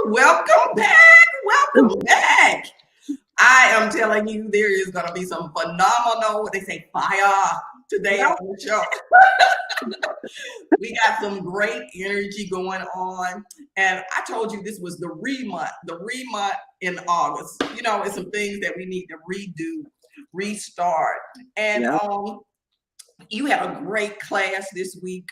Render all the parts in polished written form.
Welcome back. Welcome back. I am telling you, there is going to be some phenomenal, what they say, fire today on the show. We got some great energy going on. And I told you this was the re-month in August. You know, it's some things that we need to redo, restart. And you had a great class this week,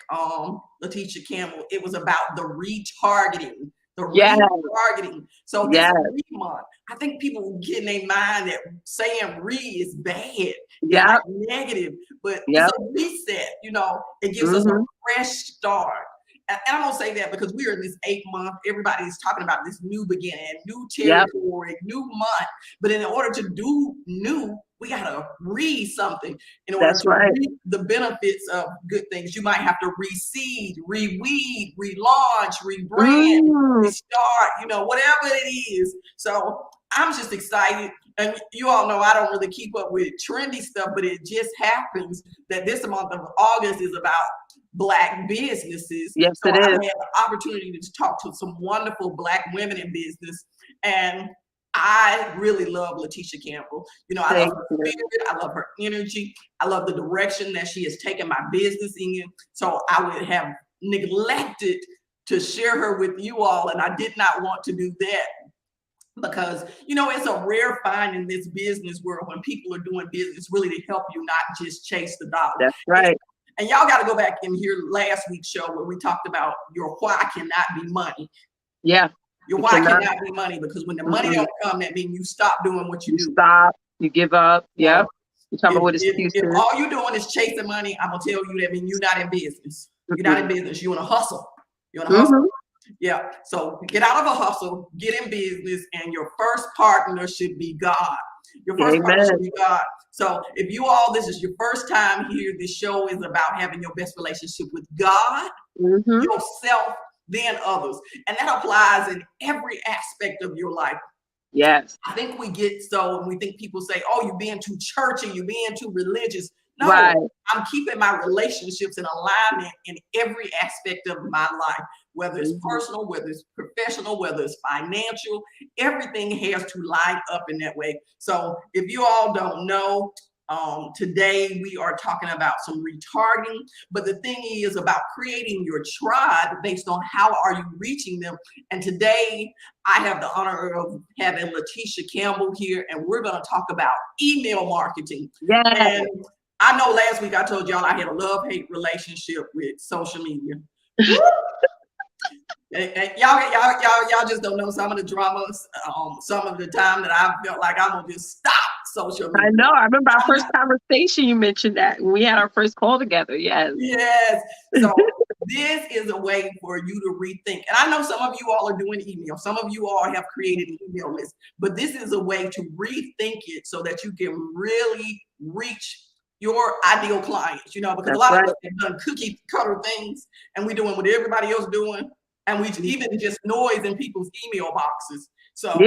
Leticia Campbell. It was about the retargeting. Retargeting. So this re-month, I think people get in their mind that saying re is bad, like negative, but it's a reset. You know, it gives us a fresh start. And I'm gonna say that because we're in this 8th month. Everybody's talking about this new beginning, new territory, new month. But in order to do new, we gotta read something in order to reap the benefits of good things. You might have to reseed, reweed, relaunch, rebrand, restart, you know, whatever it is. So I'm just excited. And you all know I don't really keep up with trendy stuff, but it just happens that this month of August is about Black businesses. Yes, so it I is. had the opportunity to talk to some wonderful Black women in business, and I really love Leticia Campbell. You know, I love her spirit, I love her energy, I love the direction that she has taken my business in. So I would have neglected to share her with you all, and I did not want to do that. Because, you know, it's a rare find in this business world when people are doing business really to help you, not just chase the dollar. That's right. And y'all got to go back and hear last week's show where we talked about your why cannot be money. Yeah. Your why cannot be money, because when the money don't come, that means you stop doing what you do. Stop. You give up. Yep. You're talking about what excuses. If all you're doing is chasing money, I'm going to tell you that means you're not in business. You're not in business. You're in a hustle. You're in a hustle. Yeah. So get out of a hustle, get in business, and your first partner should be God. Your first partner should be God. So if you all, this is your first time here, this show is about having your best relationship with God, yourself, then others. And that applies in every aspect of your life. Yes. I think we get so, and we think people say, oh, you're being too churchy, you're being too religious. No, I'm keeping my relationships in alignment in every aspect of my life, whether it's personal, whether it's professional, whether it's financial, everything has to line up in that way. So if you all don't know, today we are talking about some retargeting, but the thing is about creating your tribe based on how are you reaching them. And today I have the honor of having Leticia Campbell here, and we're going to talk about email marketing. And I know last week I told y'all I had a love-hate relationship with social media. And y'all just don't know some of the dramas, some of the time that I felt like I'm gonna just stop social media. I know. I remember our first conversation. You mentioned that when we had our first call together. Yes. Yes. So this is a way for you to rethink. And I know some of you all are doing email. Some of you all have created an email list, but this is a way to rethink it so that you can really reach your ideal clients. You know, because a lot of us have done cookie cutter things, and we're doing what everybody else doing. And we even just noise in people's email boxes. So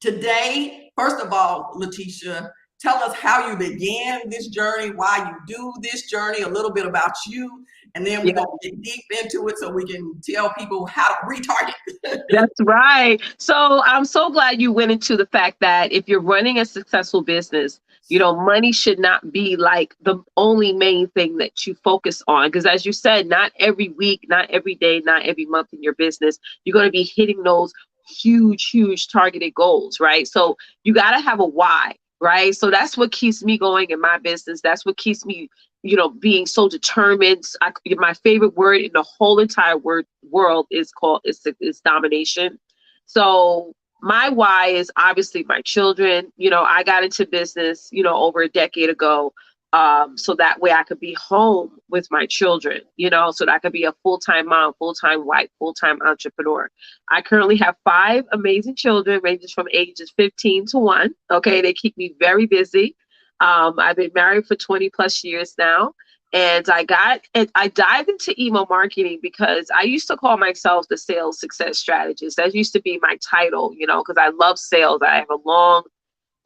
today, first of all, Leticia, tell us how you began this journey, why you do this journey, a little bit about you, and then we're going to get deep into it so we can tell people how to retarget. That's right. So I'm so glad you went into the fact that if you're running a successful business, you know, money should not be like the only main thing that you focus on. Because as you said, not every week, not every day, not every month in your business, you're going to be hitting those huge targeted goals, right? So you got to have a why, right? So that's what keeps me going in my business. That's what keeps me, you know, being so determined. My favorite word in the whole entire world is domination. So my why is obviously my children. You know, I got into business, you know, over a decade ago, so that way I could be home with my children, you know, so that I could be a full-time mom, full-time wife, full-time entrepreneur. I currently have 5 amazing children, ranges from ages 15 to 1. Okay, they keep me very busy. I've been married for 20 plus years now. And I dived into email marketing because I used to call myself the sales success strategist. That used to be my title, you know, because I love sales. I have a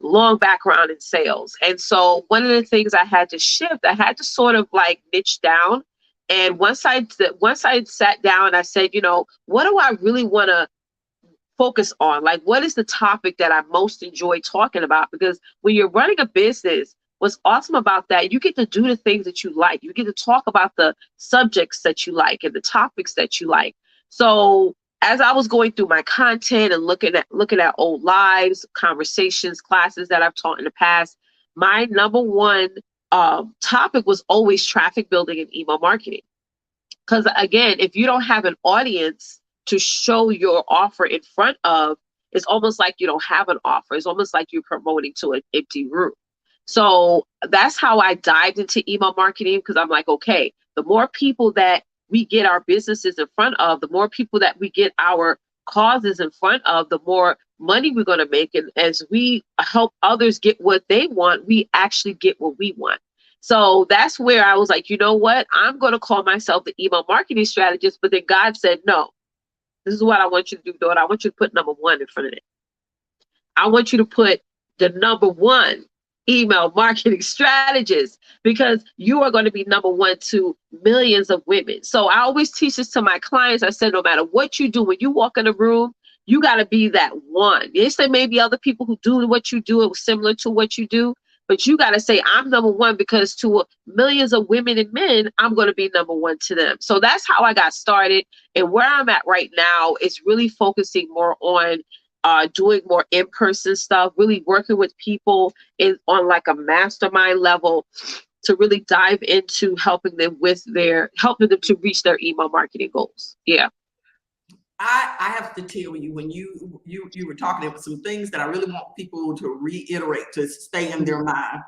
long background in sales. And so one of the things I had to shift, I had to sort of like niche down. And once I sat down, I said, you know, what do I really want to focus on? Like, what is the topic that I most enjoy talking about? Because when you're running a business, what's awesome about that, you get to do the things that you like. You get to talk about the subjects that you like and the topics that you like. So as I was going through my content and looking at old lives, conversations, classes that I've taught in the past, my number one topic was always traffic building and email marketing. Because again, if you don't have an audience to show your offer in front of, it's almost like you don't have an offer. It's almost like you're promoting to an empty room. So that's how I dived into email marketing, because I'm like, okay, the more people that we get our businesses in front of, the more people that we get our causes in front of, the more money we're going to make. And as we help others get what they want, we actually get what we want. So that's where I was like, you know what? I'm going to call myself the email marketing strategist. But then God said, no, this is what I want you to do, daughter. I want you to put number one in front of it. I want you to put the number one email marketing strategist, because you are going to be number one to millions of women. So I always teach this to my clients. I said, no matter what you do, when you walk in a room, you got to be that one. Yes, there may be other people who do what you do, similar to what you do, but you got to say, I'm number one, because to millions of women and men, I'm going to be number one to them. So that's how I got started. And where I'm at right now is really focusing more on doing more in-person stuff, really working with people on like a mastermind level to really dive into helping them to reach their email marketing goals. Yeah. I have to tell you, when you were talking about some things that I really want people to reiterate, to stay in their mind.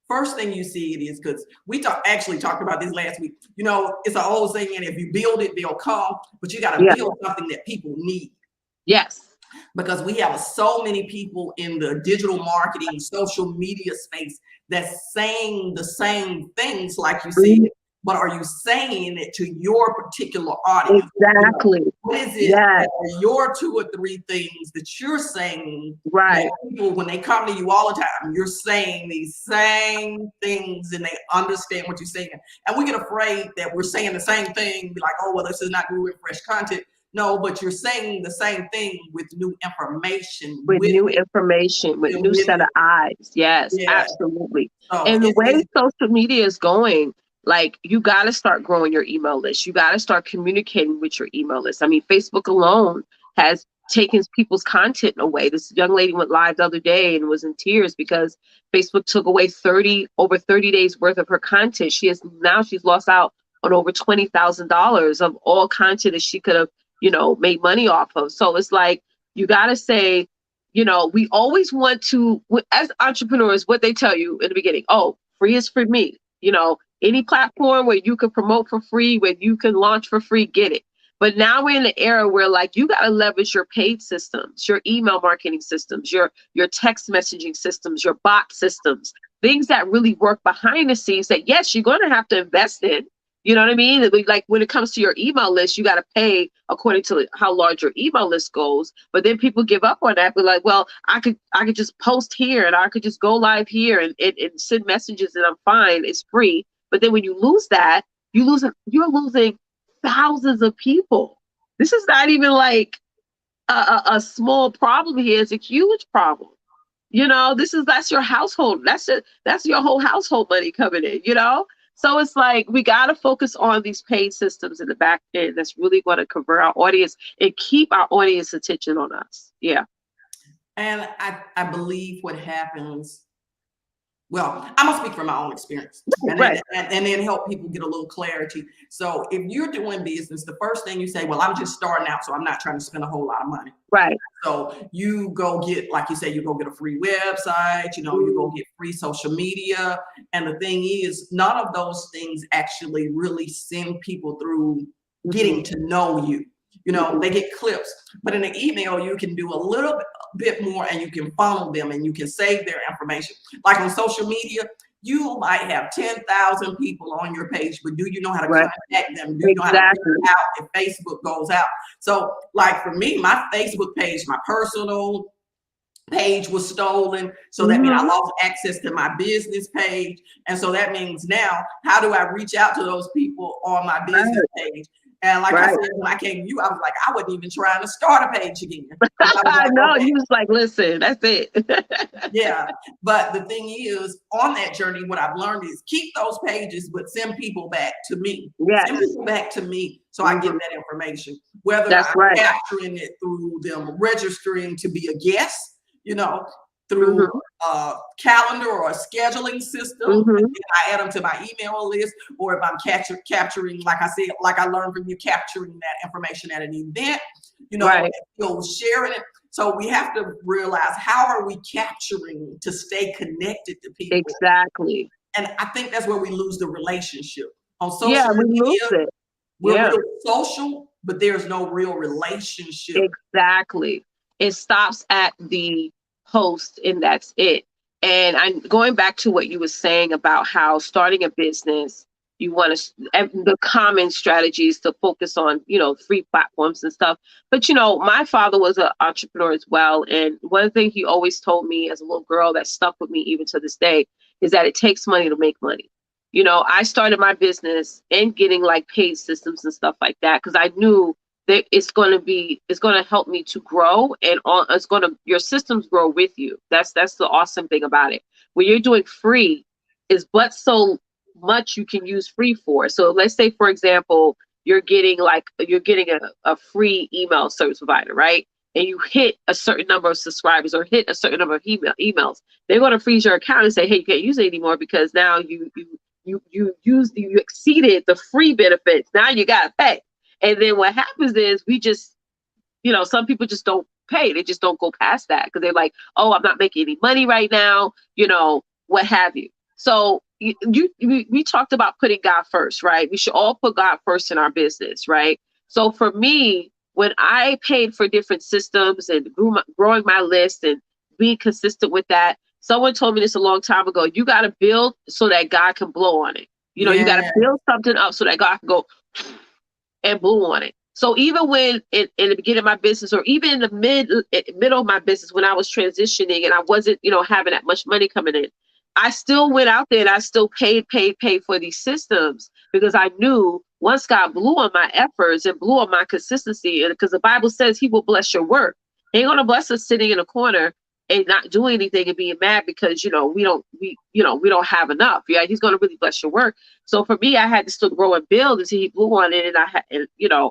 First thing you see it is, because we actually talked about this last week. You know, it's an old saying, and if you build it, they'll come. But you got to build something that people need. Yes. Because we have so many people in the digital marketing, social media space that's saying the same things, like you said, but are you saying it to your particular audience? Exactly. You know, what is it that are your 2 or 3 things that you're saying? Right. People, when they come to you all the time, you're saying these same things and they understand what you're saying. And we get afraid that we're saying the same thing, be like, oh, well, this is not new and fresh content. No, but you're saying the same thing with new information. With new information, with new set of eyes. Yes, absolutely. So and the way social media is going, like, you got to start growing your email list. You got to start communicating with your email list. I mean, Facebook alone has taken people's content away. This young lady went live the other day and was in tears because Facebook took away over 30 days worth of her content. She's lost out on over $20,000 of all content that she could have, made money off of. So it's like, you got to say, we always want to, as entrepreneurs, what they tell you in the beginning, oh, free is for me. Any platform where you can promote for free, where you can launch for free, get it. But now we're in the era where, like, you got to leverage your paid systems, your email marketing systems, your text messaging systems, your bot systems, things that really work behind the scenes that, yes, you're going to have to invest in. You know what I mean? Like, when it comes to your email list, you got to pay according to how large your email list goes. But then people give up on that. But like, well, I could just post here, and I could just go live here and send messages, and I'm fine. It's free. But then when you lose that, you're losing thousands of people. This is not even like a small problem here. It's a huge problem. That's your household. That's your whole household money coming in, So it's like, we got to focus on these paid systems in the back end that's really going to convert our audience and keep our audience attention on us. Yeah. And I believe what happens, well, I'm going to speak from my own experience, and then help people get a little clarity. So if you're doing business, the first thing you say, well, I'm just starting out, so I'm not trying to spend a whole lot of money. Right. So you go get, like you say, you go get a free website, you go get free social media. And the thing is, none of those things actually really send people through getting to know you. They get clips, but in an email, you can do a little bit more, and you can funnel them, and you can save their information. Like on social media, you might have 10,000 people on your page, but do you know how to contact them? Do you know how to reach out if Facebook goes out? So like for me, my Facebook page, my personal page was stolen. So that means I lost access to my business page. And so that means now, how do I reach out to those people on my business page? And like I Right. said, when I came to you, I was like, I wasn't even trying to start a page again. I was I like, know. okay. You was like, listen, that's it. Yeah. But the thing is, on that journey, what I've learned is keep those pages, but send people back to me. Yes. Send people back to me so I get that information. Whether That's I'm right. capturing it through them registering to be a guest, you know, through a calendar or a scheduling system, and then I add them to my email list, or if I'm capturing, like I said, like I learned from you, capturing that information at an event, you know, Right. sharing it. So we have to realize, how are we capturing to stay connected to people? Exactly. And I think that's where we lose the relationship. On social Yeah, we media, lose it. we're Yeah. real social, but there's no real relationship. Exactly. It stops at the post and that's it. And I'm going back to what you were saying about how starting a business, you want to, the common strategies to focus on, you know, free platforms and stuff. But, you know, my father was an entrepreneur as well. And one thing he always told me as a little girl that stuck with me even to this day is that it takes money to make money. You know, I started my business and getting like paid systems and stuff like that because I knew that it's going to help me to grow, and your systems grow with you. That's the awesome thing about it. When you're doing free, is but so much you can use free for. So let's say, for example, you're getting a free email service provider, right? And you hit a certain number of subscribers or hit a certain number of emails, they're going to freeze your account and say, hey, you can't use it anymore because now you exceeded the free benefits. Now you got to pay. And then what happens is we just, you know, some people just don't pay. They just don't go past that because they're like, oh, I'm not making any money right now, you know, what have you. So we talked about putting God first, right? We should all put God first in our business, right? So for me, when I paid for different systems and growing my list and being consistent with that, someone told me this a long time ago. You got to build so that God can blow on it. You know, you got to build something up so that God can go and blew on it. So even when in the beginning of my business, or even in the middle of my business, when I was transitioning and I wasn't, you know, having that much money coming in, I still went out there and I still paid for these systems because I knew once God blew on my efforts and blew on my consistency, and because the Bible says He will bless your work. He ain't gonna bless us sitting in a corner and not doing anything and being mad because, you know, we don't have enough. Yeah, He's gonna really bless your work. So for me, I had to still grow and build until He blew on it, and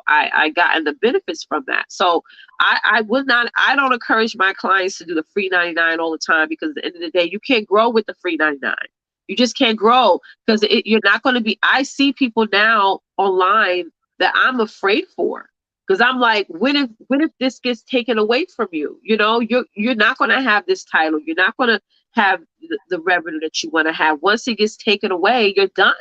I gotten the benefits from that. So I don't encourage my clients to do the free 99 all the time, because at the end of the day, you can't grow with the free 99. You just can't grow because you're not going to be. I see people now online that I'm afraid for, because I'm like, when if this gets taken away from you? You know, you're not going to have this title. You're not going to have the revenue that you want to have. Once it gets taken away, you're done.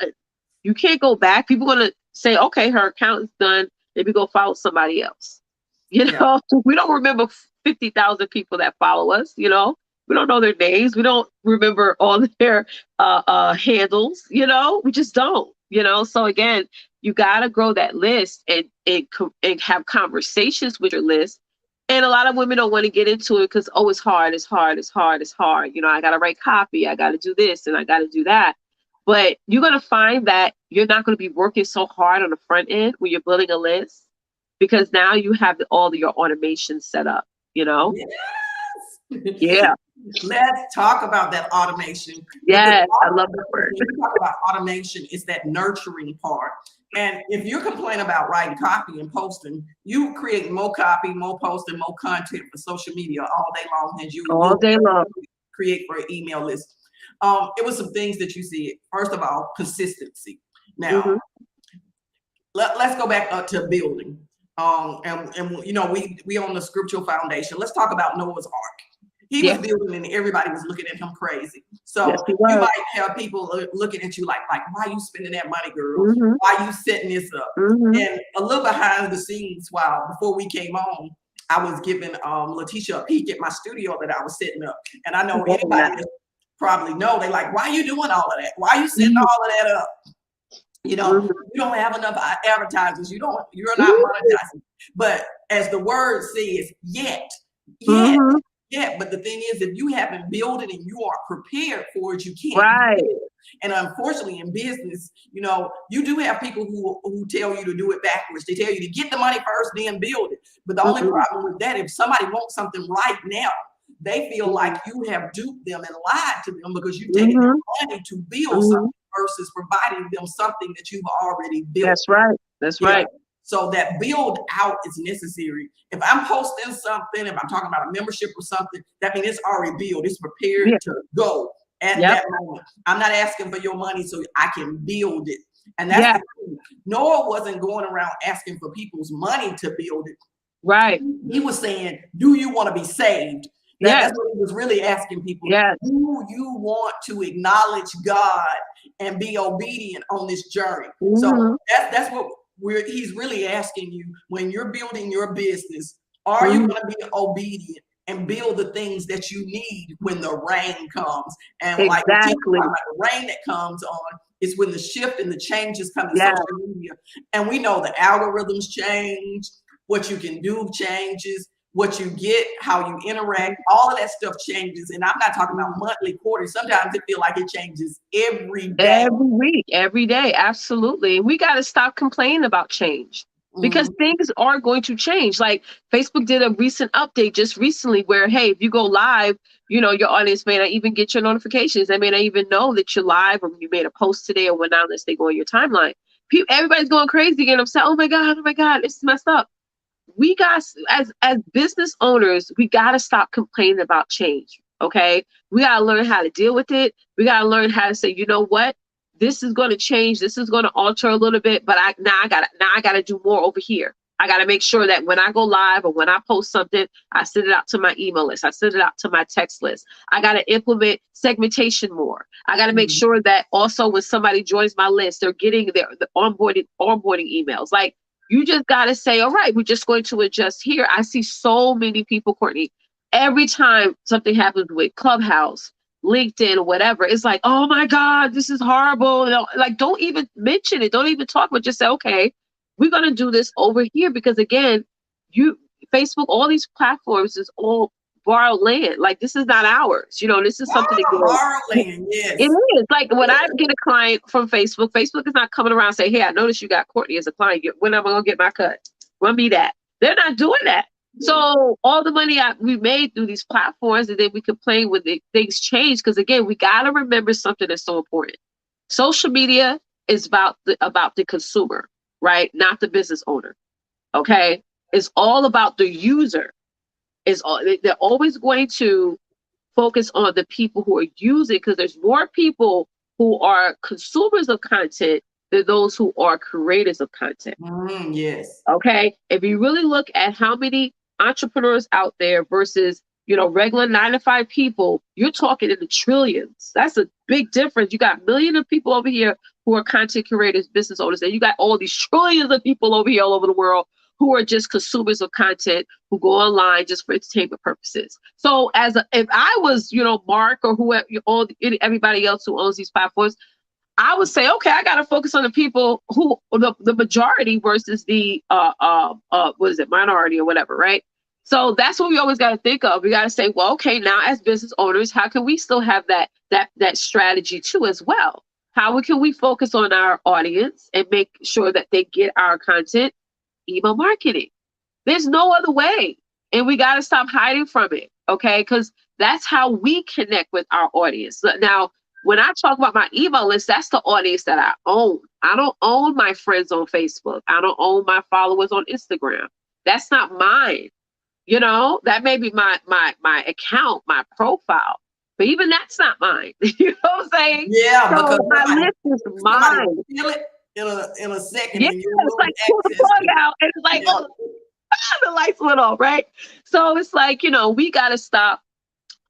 You can't go back. People are going to say, okay, her account is done. Maybe go follow somebody else. You know, we don't remember 50,000 people that follow us. You know, we don't know their names. We don't remember all their handles. You know, we just don't. You know, so again, you got to grow that list and have conversations with your list. And a lot of women don't want to get into it because, oh, it's hard. You know, I got to write copy. I got to do this and I got to do that. But you're going to find that you're not going to be working so hard on the front end when you're building a list, because now you have all of your automation set up, you know? Yes. Yeah. Let's talk about that automation. Yes, I love the word. When you talk about automation, it's that nurturing part. And if you're complaining about writing copy and posting, you create more copy, more post, and more content for social media all day long as you All day long. create for an email list. It was some things that you see. First of all, consistency. Now, let's go back up to building. And you know, we on the scriptural foundation. Let's talk about Noah's Ark. He was building and everybody was looking at him crazy. So you might have people looking at you like, why are you spending that money, girl? Why are you setting this up? And a little behind the scenes, before we came on, I was giving Leticia a peek at my studio that I was setting up. And I know anybody that probably know, they like, why are you doing all of that? Why are you setting all of that up? You know, you don't have enough advertisers. You're not monetizing. But as the word says, yet, Yeah, but the thing is, if you haven't built it and you are prepared for it, you can't Right. do it. And unfortunately, in business, you do have people who tell you to do it backwards. They tell you to get the money first, then build it. But the only problem with that, if somebody wants something right now, they feel like you have duped them and lied to them because you've taken their money to build something versus providing them something that you've already built. That's right. That's right. So that build out is necessary. If I'm posting something, if I'm talking about a membership or something, that means it's already built. It's prepared to go at that moment. I'm not asking for your money so I can build it. And that's the thing. Noah wasn't going around asking for people's money to build it. Right. He was saying, do you want to be saved? That's what he was really asking people. Yes. Do you want to acknowledge God and be obedient on this journey? So that's what he's really asking you when you're building your business. Are you going to be obedient and build the things that you need when the rain comes? And like the rain that comes on is when the shift and the changes come in social media. And we know the algorithms change, what you can do changes, what you get, how you interact, all of that stuff changes. And I'm not talking about monthly, quarterly. Sometimes it feels like it changes every day. Every week, every day. Absolutely. We got to stop complaining about change because things are going to change. Like Facebook did a recent update just recently where, hey, if you go live, your audience may not even get your notifications. They may not even know that you're live or you made a post today or whatnot unless they go on your timeline. Everybody's going crazy and upset. Oh my God, it's messed up. We got, as business owners, we got to stop complaining about change. Okay. We got to learn how to deal with it. We got to learn how to say, you know what, this is going to change. This is going to alter a little bit, but I got to do more over here. I got to make sure that when I go live or when I post something, I send it out to my email list. I send it out to my text list. I got to implement segmentation more. I got to make sure that also when somebody joins my list, they're getting the onboarding emails. Like, you just got to say, all right, we're just going to adjust here. I see so many people, Cortne, every time something happens with Clubhouse, LinkedIn, or whatever, it's like, oh my God, this is horrible. Like, don't even mention it. Don't even talk, but just say, okay, we're going to do this over here. Because again, Facebook, all these platforms is all borrowed land. Like, this is not ours. This is something that borrowed land. Yes, it is. Like when I get a client from Facebook is not coming around and say, hey, I noticed you got Cortne as a client. When am I gonna get my cut? Run me that. They're not doing that. So all the money we made through these platforms, and then we complain when things change. Because again, we got to remember something that's so important. Social media is about the consumer, right? Not the business owner. Okay, it's all about the user. They're always going to focus on the people who are using, because there's more people who are consumers of content than those who are creators of content. Yes. Okay. If you really look at how many entrepreneurs out there versus, regular 9-to-5 people, you're talking in the trillions. That's a big difference. You got millions of people over here who are content creators, business owners, and you got all these trillions of people over here all over the world who are just consumers of content, who go online just for entertainment purposes. So if I was, Mark or whoever, everybody else who owns these platforms, I would say, okay, I got to focus on the people who the majority versus the minority or whatever, right? So that's what we always got to think of. We got to say, well, okay, now as business owners, how can we still have that strategy too as well? How can we focus on our audience and make sure that they get our content? Email marketing. There's no other way. And we got to stop hiding from it. Okay. Because that's how we connect with our audience. Now, when I talk about my email list, that's the audience that I own. I don't own my friends on Facebook. I don't own my followers on Instagram. That's not mine. That may be my account, my profile. But even that's not mine. You know what I'm saying? Yeah, so because my list is mine. Feel it in a second. Yeah, it's like pull the plug out, and it's like, oh, the lights went off, right? So it's like, we got to stop.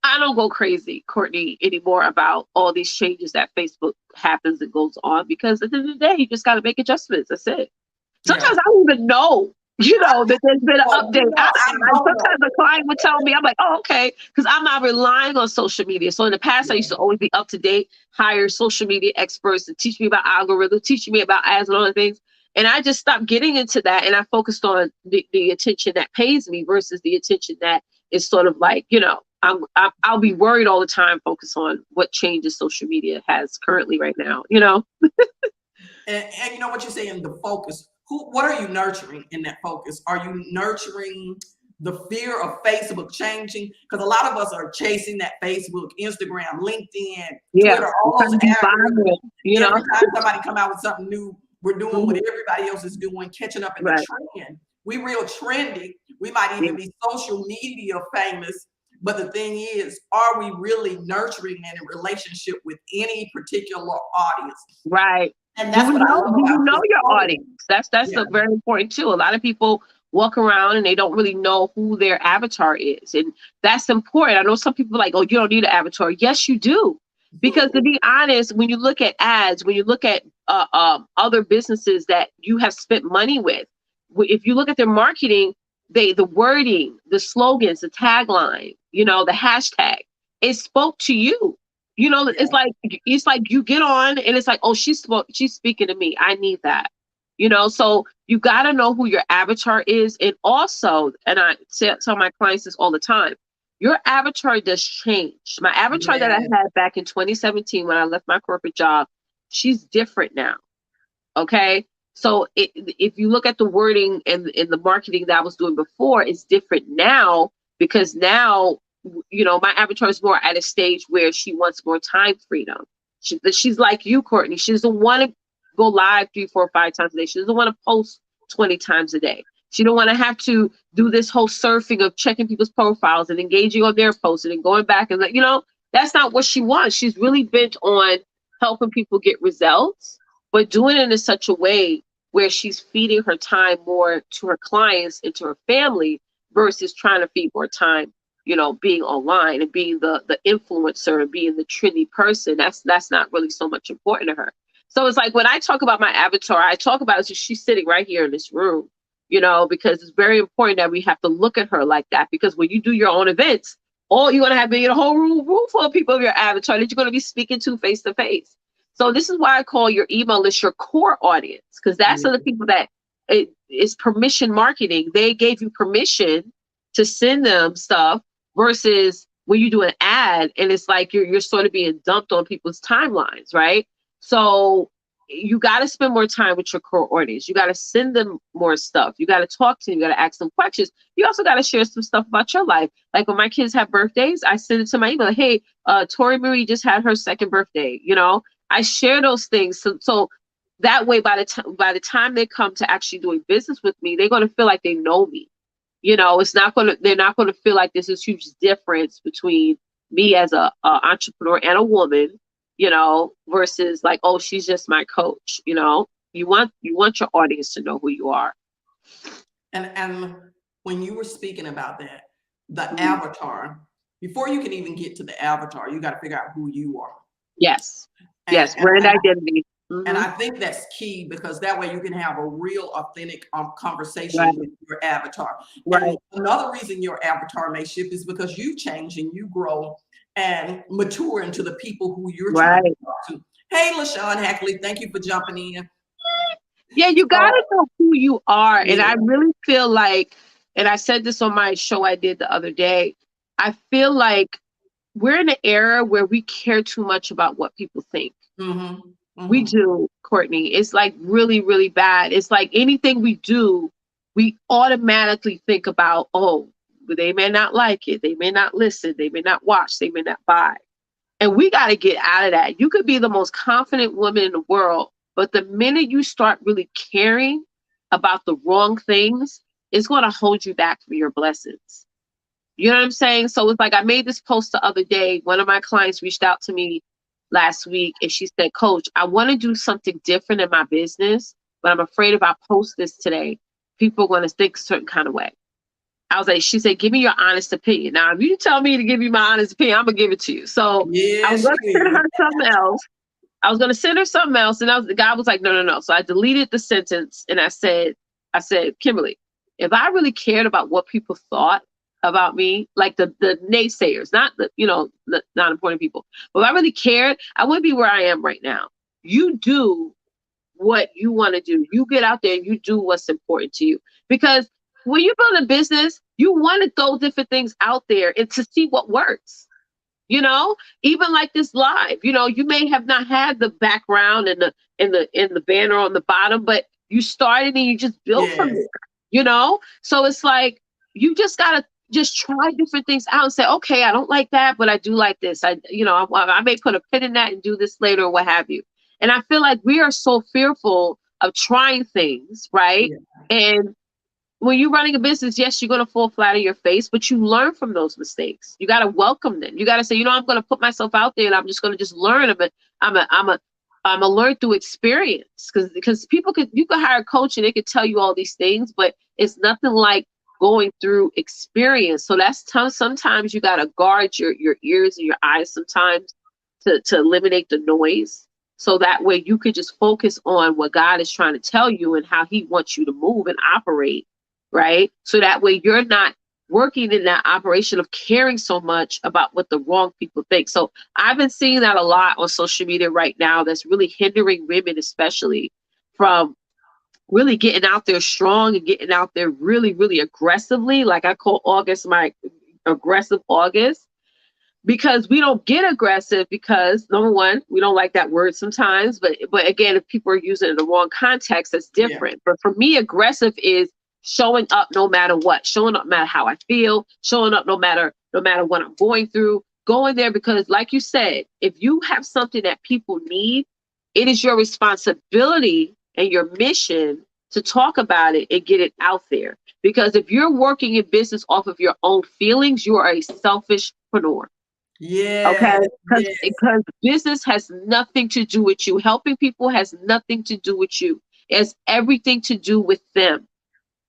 I don't go crazy, Cortne, anymore about all these changes that Facebook happens and goes on, because at the end of the day, you just got to make adjustments. That's it. Sometimes I don't even know, that there's been an update. Sometimes a client would tell me, I'm like, oh, okay, because I'm not relying on social media. So in the past, I used to always be up to date, hire social media experts to teach me about algorithms, teaching me about ads and other things. And I just stopped getting into that. And I focused on the attention that pays me versus the attention that is sort of like, I'll be worried all the time, focus on what changes social media has currently right now, And you know what you're saying, the focus. What are you nurturing in that focus? Are you nurturing the fear of Facebook changing? Because a lot of us are chasing that Facebook, Instagram, LinkedIn, Yeah. Twitter, all those algorithms. Viral, Every time somebody come out with something new, we're doing what Mhm. everybody else is doing, catching up in the Right. trend. We real trendy. We might Yeah. even be social media famous. But the thing is, are we really nurturing and in relationship with any particular audience? Right. And that's what I love Do you about know this your program. audience? That's Yeah. very important too. A lot of people walk around and they don't really know who their avatar is. And that's important. I know some people are like, oh, you don't need an avatar. Yes, you do. Because to be honest, when you look at ads, when you look at other businesses that you have spent money with, if you look at their marketing, the wording, the slogans, the tagline, the hashtag, it spoke to you. It's like you get on and it's like, oh, she's speaking to me. I need that. So you got to know who your avatar is. And also, and I tell my clients this all the time, your avatar does change. My avatar that I Yes. had back in 2017 when I left my corporate job, she's different now. Okay. So if you look at the wording and the marketing that I was doing before, it's different now because now, my avatar is more at a stage where she wants more time freedom. She's like you, Cortne. She doesn't want to go live 3, 4, 5 times a day. She doesn't want to post 20 times a day. She don't want to have to do this whole surfing of checking people's profiles and engaging on their posts and then going back and that's not what she wants. She's really bent on helping people get results, but doing it in such a way where she's feeding her time more to her clients and to her family versus trying to feed more time, being online and being the influencer and being the trendy person. That's not really so much important to her. So it's like when I talk about my avatar, I talk about it. So she's sitting right here in this room, because it's very important that we have to look at her like that. Because when you do your own events, all you're gonna have be a whole room full of people of your avatar that you're gonna be speaking to face to face. So this is why I call your email list your core audience, because that's the people that it is permission marketing. They gave you permission to send them stuff versus when you do an ad and it's like you're sort of being dumped on people's timelines, right? So you got to spend more time with your core audience. You got to send them more stuff. You got to talk to them. You got to ask them questions. You also got to share some stuff about your life. Like when my kids have birthdays, I send it to my email. Like, hey, Tori Marie just had her second birthday. I share those things. So that way, by the time they come to actually doing business with me, they're going to feel like they know me. They're not going to feel like there's this huge difference between me as a entrepreneur and a woman, versus like, oh, she's just my coach. You want your audience to know who you are. And when you were speaking about that, the avatar, before you can even get to the avatar, you got to figure out who you are. Yes. Yes. Brand identity. And I think that's key because that way you can have a real authentic conversation Right. with your avatar. Right. And another reason your avatar may shift is because you change and you grow and mature into the people who you're trying to talk to. Hey, LaShawn Hackley, thank you for jumping in. Yeah, you gotta know who you are. Yeah. And I really feel like, and I said this on my show I did the other day, I feel like we're in an era where we care too much about what people think. We do, Cortne. It's like really, really bad. It's like anything we do, we automatically think about, oh, they may not like it. They may not listen. They may not watch. They may not buy. And we got to get out of that. You could be the most confident woman in the world, but the minute you start really caring about the wrong things, it's going to hold you back from your blessings. You know what I'm saying? So it's like I made this post the other day. One of my clients reached out to me last week and she said, Coach, I want to do something different in my business, but I'm afraid if I post this today, people are going to think a certain kind of way. I was like, she said, give me your honest opinion. Now, if you tell me to give you my honest opinion, I'm going to give it to you. So I was going to send her something else. And the guy was like, no. So I deleted the sentence and I said, Kimberly, if I really cared about what people thought about me, like the naysayers, not the not important people, but if I really cared, I wouldn't be where I am right now. You do what you want to do. You get out there and you do what's important to you. Because when you build a business, You want to throw different things out there and to see what works. You know, even like this live, you know, you may have not had the background and the banner on the bottom, but you started and you just built from Yes. there, you know? So it's like you just gotta just try different things out and say, okay, I don't like that, but I do like this. I may put a pin in that and do this later or what have you. And I feel like we are so fearful of trying things, right? Yeah. And when you're running a business, yes, you're going to fall flat on your face, but you learn from those mistakes. You got to welcome them. You got to say, you know, I'm going to put myself out there and I'm just going to just learn. I'm a learn through experience because you could hire a coach and they could tell you all these things, but it's nothing like going through experience. So that's sometimes you got to guard your ears and your eyes sometimes to eliminate the noise. So that way you could just focus on what God is trying to tell you and how he wants you to move and operate. Right. So that way you're not working in that operation of caring so much about what the wrong people think. So I've been seeing that a lot on social media right now. That's really hindering women, especially from really getting out there strong and getting out there really, really aggressively. Like I call August my aggressive August, because we don't get aggressive because number one, we don't like that word sometimes. But again, if people are using it in the wrong context, that's different. Yeah. But for me, aggressive is showing up no matter what, showing up no matter how I feel, showing up no matter what I'm going through, going there because like you said, if you have something that people need, it is your responsibility and your mission to talk about it and get it out there. Because if you're working in business off of your own feelings, you are a selfishpreneur. Yeah. Okay. Because business has nothing to do with you. Helping people has nothing to do with you. It has everything to do with them.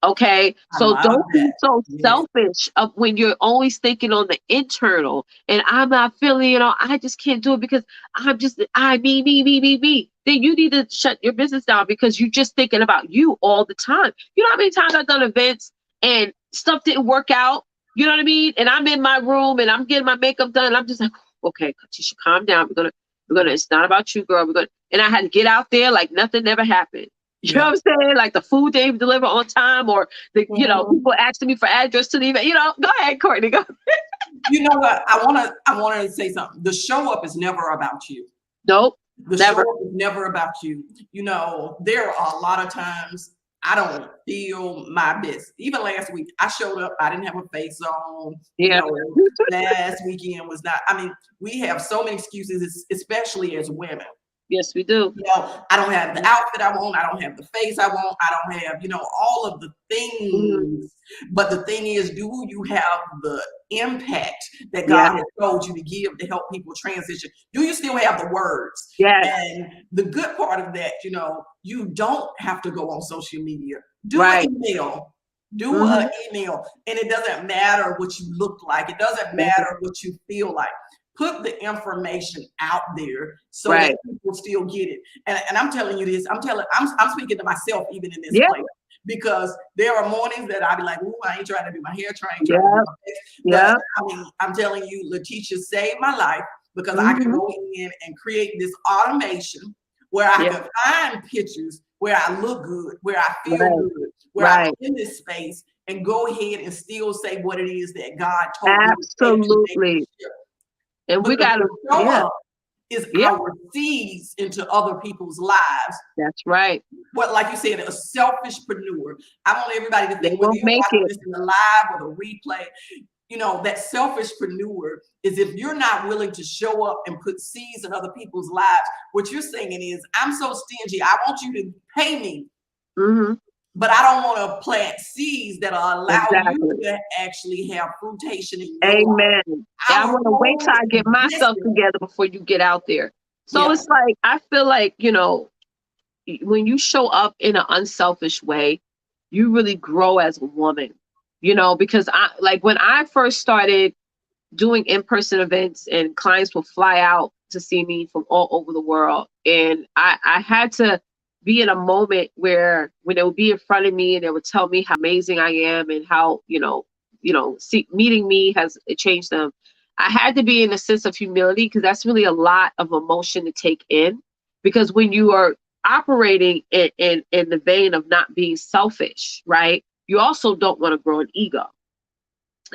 Okay. So don't be so selfish of when you're always thinking on the internal and I'm not feeling, you know, I just can't do it because me. Then you need to shut your business down because you're just thinking about you all the time. You know how many times I've done events and stuff didn't work out? You know what I mean? And I'm in my room and I'm getting my makeup done. And I'm just like, okay, Katisha, calm down. We're gonna, it's not about you, girl. And I had to get out there like nothing never happened. You know what I'm saying? Like the food they deliver on time or people asking me for address to the event. You know, go ahead, Cortne, go. You know what? I want to say something. The show up is never about you. Nope. The show up is never about you. You know, there are a lot of times I don't feel my best. Even last week, I showed up. I didn't have a face on. Yeah. You know, last weekend was not. I mean, we have so many excuses, especially as women. Yes, we do. You know, I don't have the outfit I want. I don't have the face I want. I don't have, you know, all of the things. But the thing is, do you have the impact that God has told you to give to help people transition? Do you still have the words? Yes. And the good part of that, you know, you don't have to go on social media. Do an email. Do an email. And it doesn't matter what you look like. It doesn't matter what you feel like. Put the information out there so that people still get it. And I'm telling you this, I'm speaking to myself even in this place. Because there are mornings that I'll be like, ooh, I ain't trying to do my hair, trying to do my face. But I mean, I'm telling you, Leticia saved my life because I can go in and create this automation where I can find pictures where I look good, where I feel good, where I'm in this space and go ahead and still say what it is that God told me. Absolutely. And but we got to show up is our seeds into other people's lives. That's right. What, like you said, a selfishpreneur. I want everybody to think whether you're watching this in the live or the replay, you know, that selfishpreneur is if you're not willing to show up and put seeds in other people's lives, what you're saying is, I'm so stingy. I want you to pay me. But I don't want to plant seeds that allow you to actually have fruitation in your life. I want to wait till I get myself together before you get out there. So it's like, I feel like, you know, when you show up in an unselfish way, you really grow as a woman, you know, because when I first started doing in-person events and clients will fly out to see me from all over the world. And I had to be in a moment where when they would be in front of me and they would tell me how amazing I am and how, meeting me has changed them. I had to be in a sense of humility because that's really a lot of emotion to take in. Because when you are operating in the vein of not being selfish, right? You also don't want to grow an ego.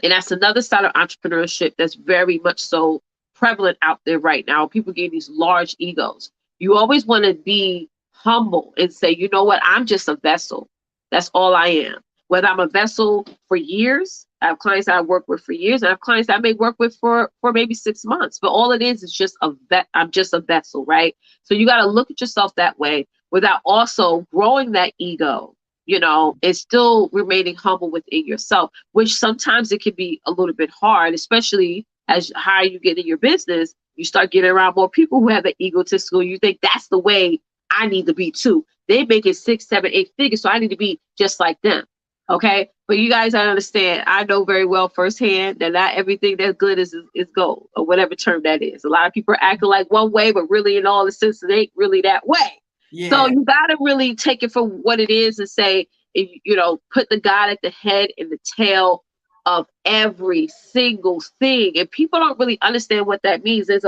And that's another side of entrepreneurship that's very much so prevalent out there right now. People get these large egos. You always want to be humble and say, you know what, I'm just a vessel. That's all I am. Whether I'm a vessel for years, I have clients that I work with for years, and I have clients that I may work with for maybe 6 months. But all it is just I'm just a vessel, right? So you got to look at yourself that way without also growing that ego. You know, it's still remaining humble within yourself, which sometimes it can be a little bit hard, especially as higher you get in your business, you start getting around more people who have an egotistical. You think that's the way I need to be too. They make it 6, 7, 8 figures, so I need to be just like them. Okay, but you guys, I understand. I know very well firsthand that not everything that's good is gold, or whatever term that is. A lot of people are acting like one way, but really, in all the sense, it ain't really that way. Yeah. So you got to really take it for what it is and say, you know, put the God at the head and the tail of every single thing. And people don't really understand what that means. There's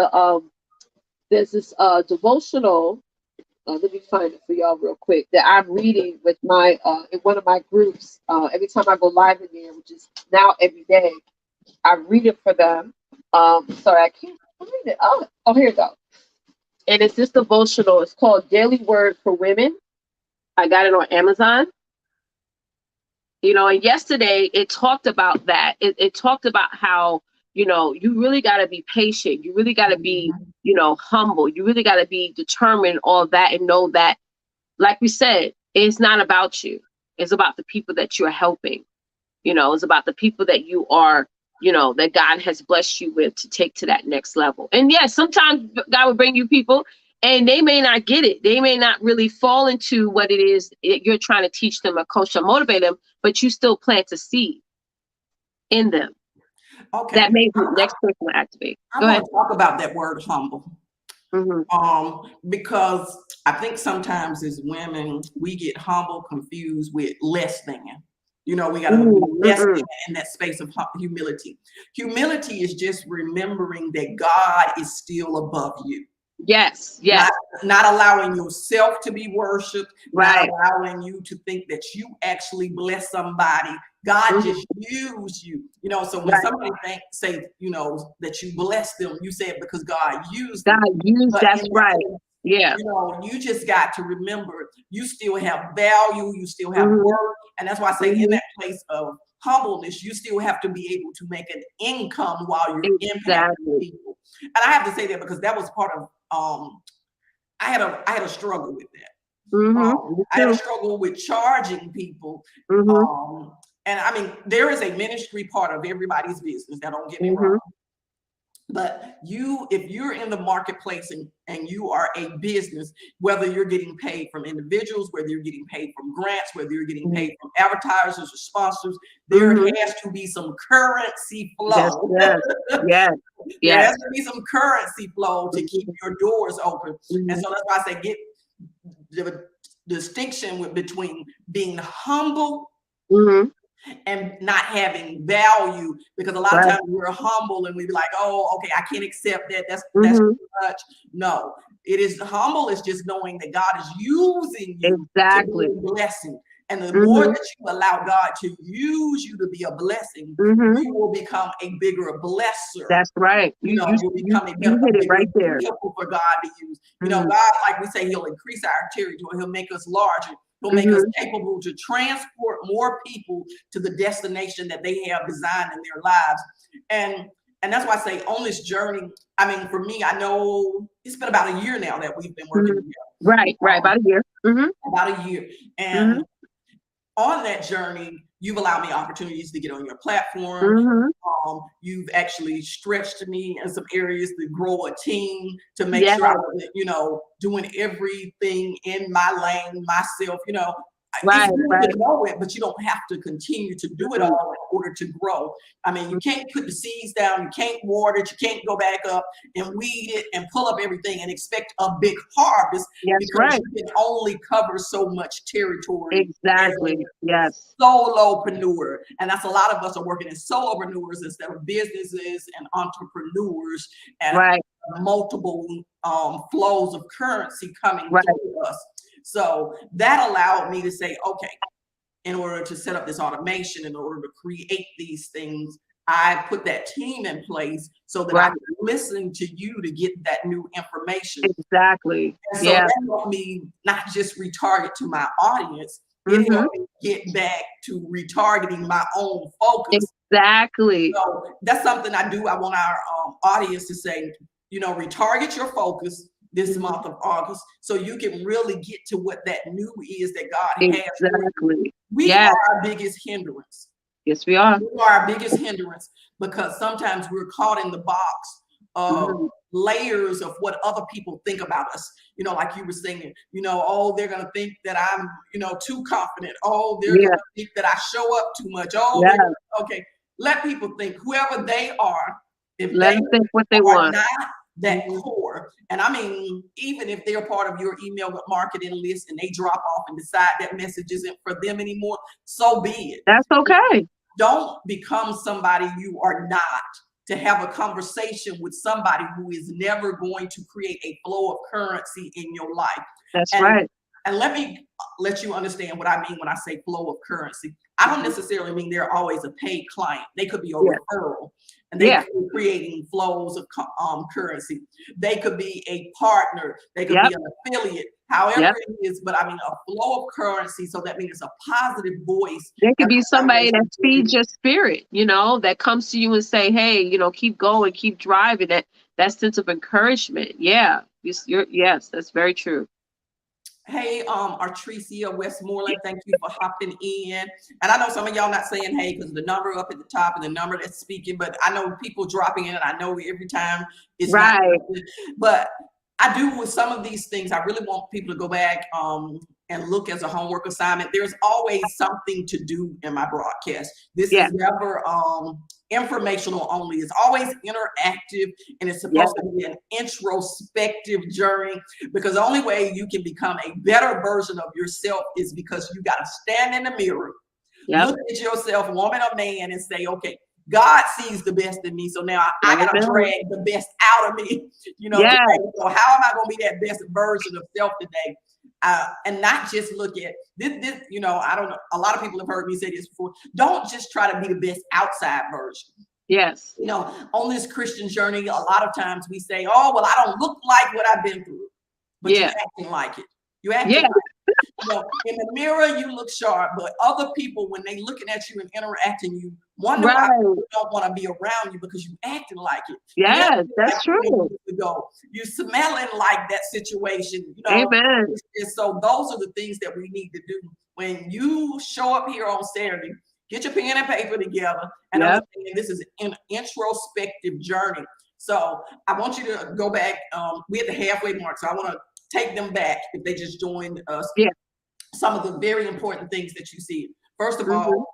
this devotional. Let me find it for y'all real quick that I'm reading with my in one of my groups. Every time I go live in there, which is now every day, I read it for them. Sorry, I can't find it. Oh, here we go. And it's this devotional. It's called Daily Word for Women. I got it on Amazon. You know, and yesterday it talked about that. It talked about how, you know, you really got to be patient. You really got to be, you know, humble. You really got to be determined, all that, and know that, like we said, it's not about you. It's about the people that you're helping. You know, it's about the people that you are, you know, that God has blessed you with to take to that next level. And yes, sometimes God will bring you people and they may not get it. They may not really fall into what it is you're trying to teach them or coach or motivate them, but you still plant a seed in them. Okay. That may be the next person to activate. I want to talk about that word humble. Because I think sometimes as women, we get humble confused with less than. You know, we got to be less than in that space of humility. Humility is just remembering that God is still above you. Yes, yes. Not allowing yourself to be worshipped, right. Not allowing you to think that you actually bless somebody. God just used you. You know, so when somebody say, you know, that you bless them, you say it because God used them. God used, that's right. Yeah. You know, you just got to remember you still have value, you still have worth. And that's why I say in that place of humbleness, you still have to be able to make an income while you're impacting people. And I have to say that because that was part of I had a struggle with that. I had a struggle with charging people. And I mean, there is a ministry part of everybody's business. Now, don't get me wrong. But if you're in the marketplace and you are a business, whether you're getting paid from individuals, whether you're getting paid from grants, whether you're getting paid from advertisers or sponsors, there has to be some currency flow. Yes. There has to be some currency flow to keep your doors open. And so that's why I say get the distinction between being humble and not having value, because a lot of times we're humble and we be like, oh, okay, I can't accept that. That's too much. No, it is humble is just knowing that God is using you to be a blessing. And the more that you allow God to use you to be a blessing, you will become a bigger blesser. That's right. You'll become a bigger vehicle for God to use. You know, God, like we say, he'll increase our territory. He'll make us larger. He'll make us capable to transport more people to the destination that they have designed in their lives. And that's why I say on this journey, I mean, for me, I know it's been about a year now that we've been working together. Right, about a year. About a year. And on that journey, you've allowed me opportunities to get on your platform. You've actually stretched me in some areas to grow a team, to make sure I was, you know, doing everything in my lane myself. You know, it's good to know it, but you don't have to continue to do it all in order to grow. I mean, you can't put the seeds down, you can't water it, you can't go back up and weed it and pull up everything and expect a big harvest because you can only cover so much territory. Exactly. Yes. Solopreneur. And that's a lot of us are working as solopreneurs instead of businesses and entrepreneurs and multiple flows of currency coming to us. So that allowed me to say, okay, in order to set up this automation, in order to create these things, I put that team in place so that I can listen to you to get that new information. Exactly. And so that helped me not just retarget to my audience, it helped me get back to retargeting my own focus. Exactly. So that's something I do. I want our audience to say, retarget your focus this month of August so you can really get to what that new is that God has. Exactly. We are our biggest hindrance. Yes, we are. We are our biggest hindrance because sometimes we're caught in the box of layers of what other people think about us. Like you were saying, oh, they're going to think that I'm, too confident. Oh, they're going to think that I show up too much. Oh, okay. Let people think whoever they are. If Let them think what they want. Not that core. And I mean, even if they're part of your email marketing list and they drop off and decide that message isn't for them anymore, so be it. That's okay. Don't become somebody you are not to have a conversation with somebody who is never going to create a flow of currency in your life. That's right. And let me let you understand what I mean when I say flow of currency. I don't necessarily mean they're always a paid client. They could be a referral, and they could be creating flows of currency. They could be a partner. They could be an affiliate. However it is, but I mean a flow of currency. So that means it's a positive voice. There could be somebody that feeds your spirit, that comes to you and say, hey, keep going, keep driving. That sense of encouragement. Yeah. Yes, that's very true. Hey, Artricia Westmoreland, thank you for hopping in. And I know some of y'all not saying hey because the number up at the top and the number that's speaking, but I know people dropping in and I know every time it's right. But I do with some of these things, I really want people to go back and look as a homework assignment. There's always something to do in my broadcast. This is never informational only. It's always interactive, and it's supposed to be an introspective journey, because the only way you can become a better version of yourself is because you got to stand in the mirror, look at yourself, woman or man, and say, okay, God sees the best in me, so now I got to drag the best out of me, today. So how am I going to be that best version of self today? And not just look at this, I don't know. A lot of people have heard me say this before. Don't just try to be the best outside version. Yes. On this Christian journey, a lot of times we say, oh, well, I don't look like what I've been through. But you're acting like it. You acting like it. In the mirror, you look sharp, but other people, when they looking at you and interacting, you wonder why people don't want to be around you because you acting like it. Yes, that's true. You smelling like that situation. Amen. And so those are the things that we need to do. When you show up here on Saturday, get your pen and paper together and understand this is an introspective journey. So I want you to go back. We're at the halfway mark, so I want to take them back if they just joined us. Some of the very important things that you see. First of all,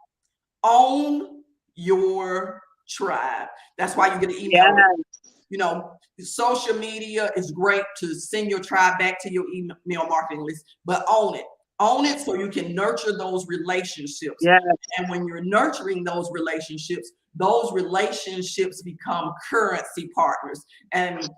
own your tribe. That's why you get an email. Social media is great to send your tribe back to your email marketing list, but own it. Own it so you can nurture those relationships. And when you're nurturing those relationships become currency partners. And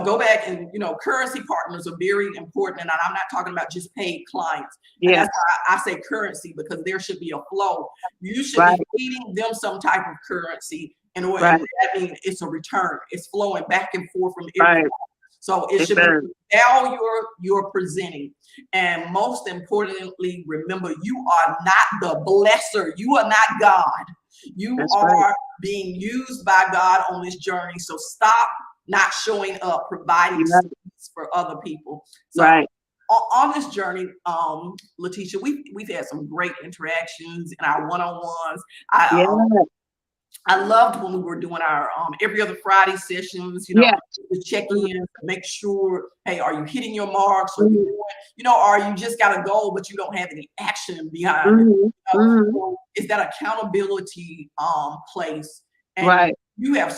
go back and, currency partners are very important. And I'm not talking about just paid clients. And that's why I say currency, because there should be a flow. You should be feeding them some type of currency in order. That means it's a return. It's flowing back and forth from everyone. So it should be value you're presenting. And most importantly, remember, you are not the blesser. You are not God. You are being used by God on this journey. So stop not showing up, providing space for other people. So on this journey, Leticia, we've had some great interactions in our one-on-ones. I loved when we were doing our every other Friday sessions, to check in, make sure, hey, are you hitting your marks? Or or you just got a goal, but you don't have any action behind it. So it's that accountability place. And you have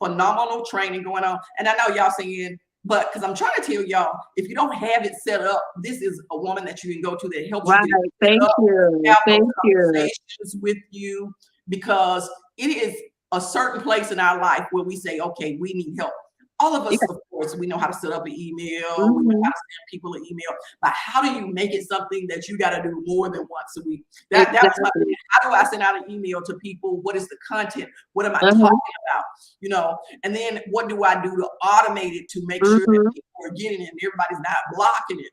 phenomenal training going on. And I know y'all saying, but because I'm trying to tell y'all, if you don't have it set up, this is a woman that you can go to that helps you. Thank you. Thank you. With you, because it is a certain place in our life where we say, okay, we need help. All of us, of course, we know how to set up an email. We know Mhm. how to send people an email. But how do you make it something that you got to do more than once a week? That was my thing. Exactly. How do I send out an email to people? What is the content? What am I talking Uh-huh. about? You know, and then what do I do to automate it to make sure that Mhm. people are getting it and everybody's not blocking it?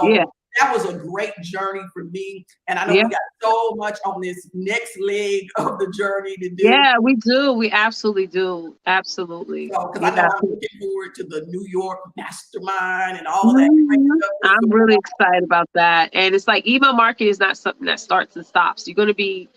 Yeah. So that was a great journey for me. And I know Yeah. we got so much on this next leg of the journey to do. Yeah, we do. We absolutely do. Absolutely. So, because I know Yeah. I'm looking forward to the New York mastermind and all of that great Mhm. stuff that's I'm going really on. excited about that. And it's like email marketing is not something that starts and stops. You're going to be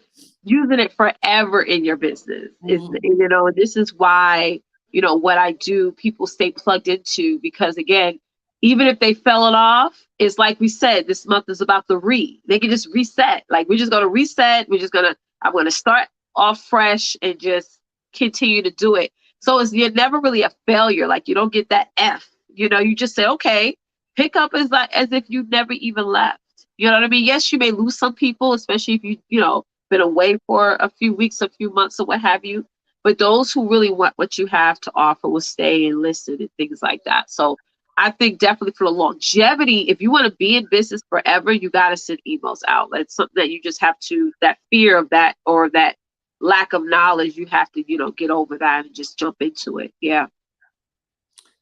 using it forever in your business. It's, Mhm. you know, this is why, you know, what I do, people stay plugged into because again, even if they fell it off, it's like we said, this month is about the they can just reset. Like we're just going to reset. I'm going to start off fresh and just continue to do it. So you're never really a failure. Like you don't get that F, you know, you just say, okay, pick up as if you never even left. You know what I mean? Yes, you may lose some people, especially if you know, been away for a few weeks, a few months, or what have you. But those who really want what you have to offer will stay and listen and things like that. So I think definitely for the longevity, if you want to be in business forever, you got to send emails out. That's something that you just have to, that fear of that or that lack of knowledge, you have to, you know, get over that and just jump into it. Yeah.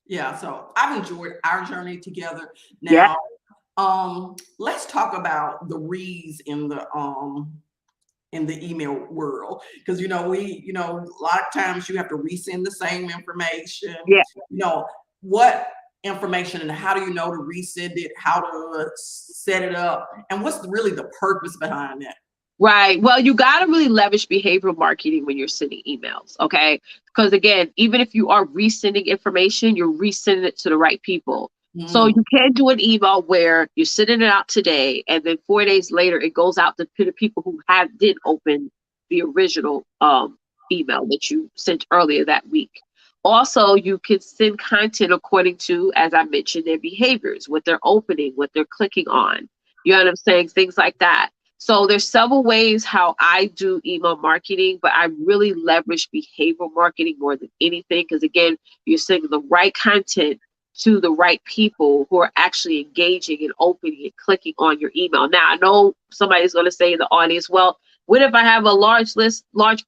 Yeah, so I've enjoyed our journey together. Yeah. Now, let's talk about the reads in the email world, because a lot of times you have to resend the same information. Yeah. You know what information and how do you know to resend it, how to set it up, and what's really the purpose behind that? Right. Well, you got to really leverage behavioral marketing when you're sending emails. Okay. Because again, even if you are resending information, you're resending it to the right people. So Mm, you can do an email where you're sending it out today, and then 4 days later, it goes out to the people who did open the original email that you sent earlier that week. Also, you can send content according to, as I mentioned, their behaviors, what they're opening, what they're clicking on. You know what I'm saying? Things like that. So there's several ways how I do email marketing, but I really leverage behavioral marketing more than anything. Because again, you're sending the right content to the right people who are actually engaging and opening and clicking on your email. Now, I know somebody's going to say in the audience, well, what if I have a large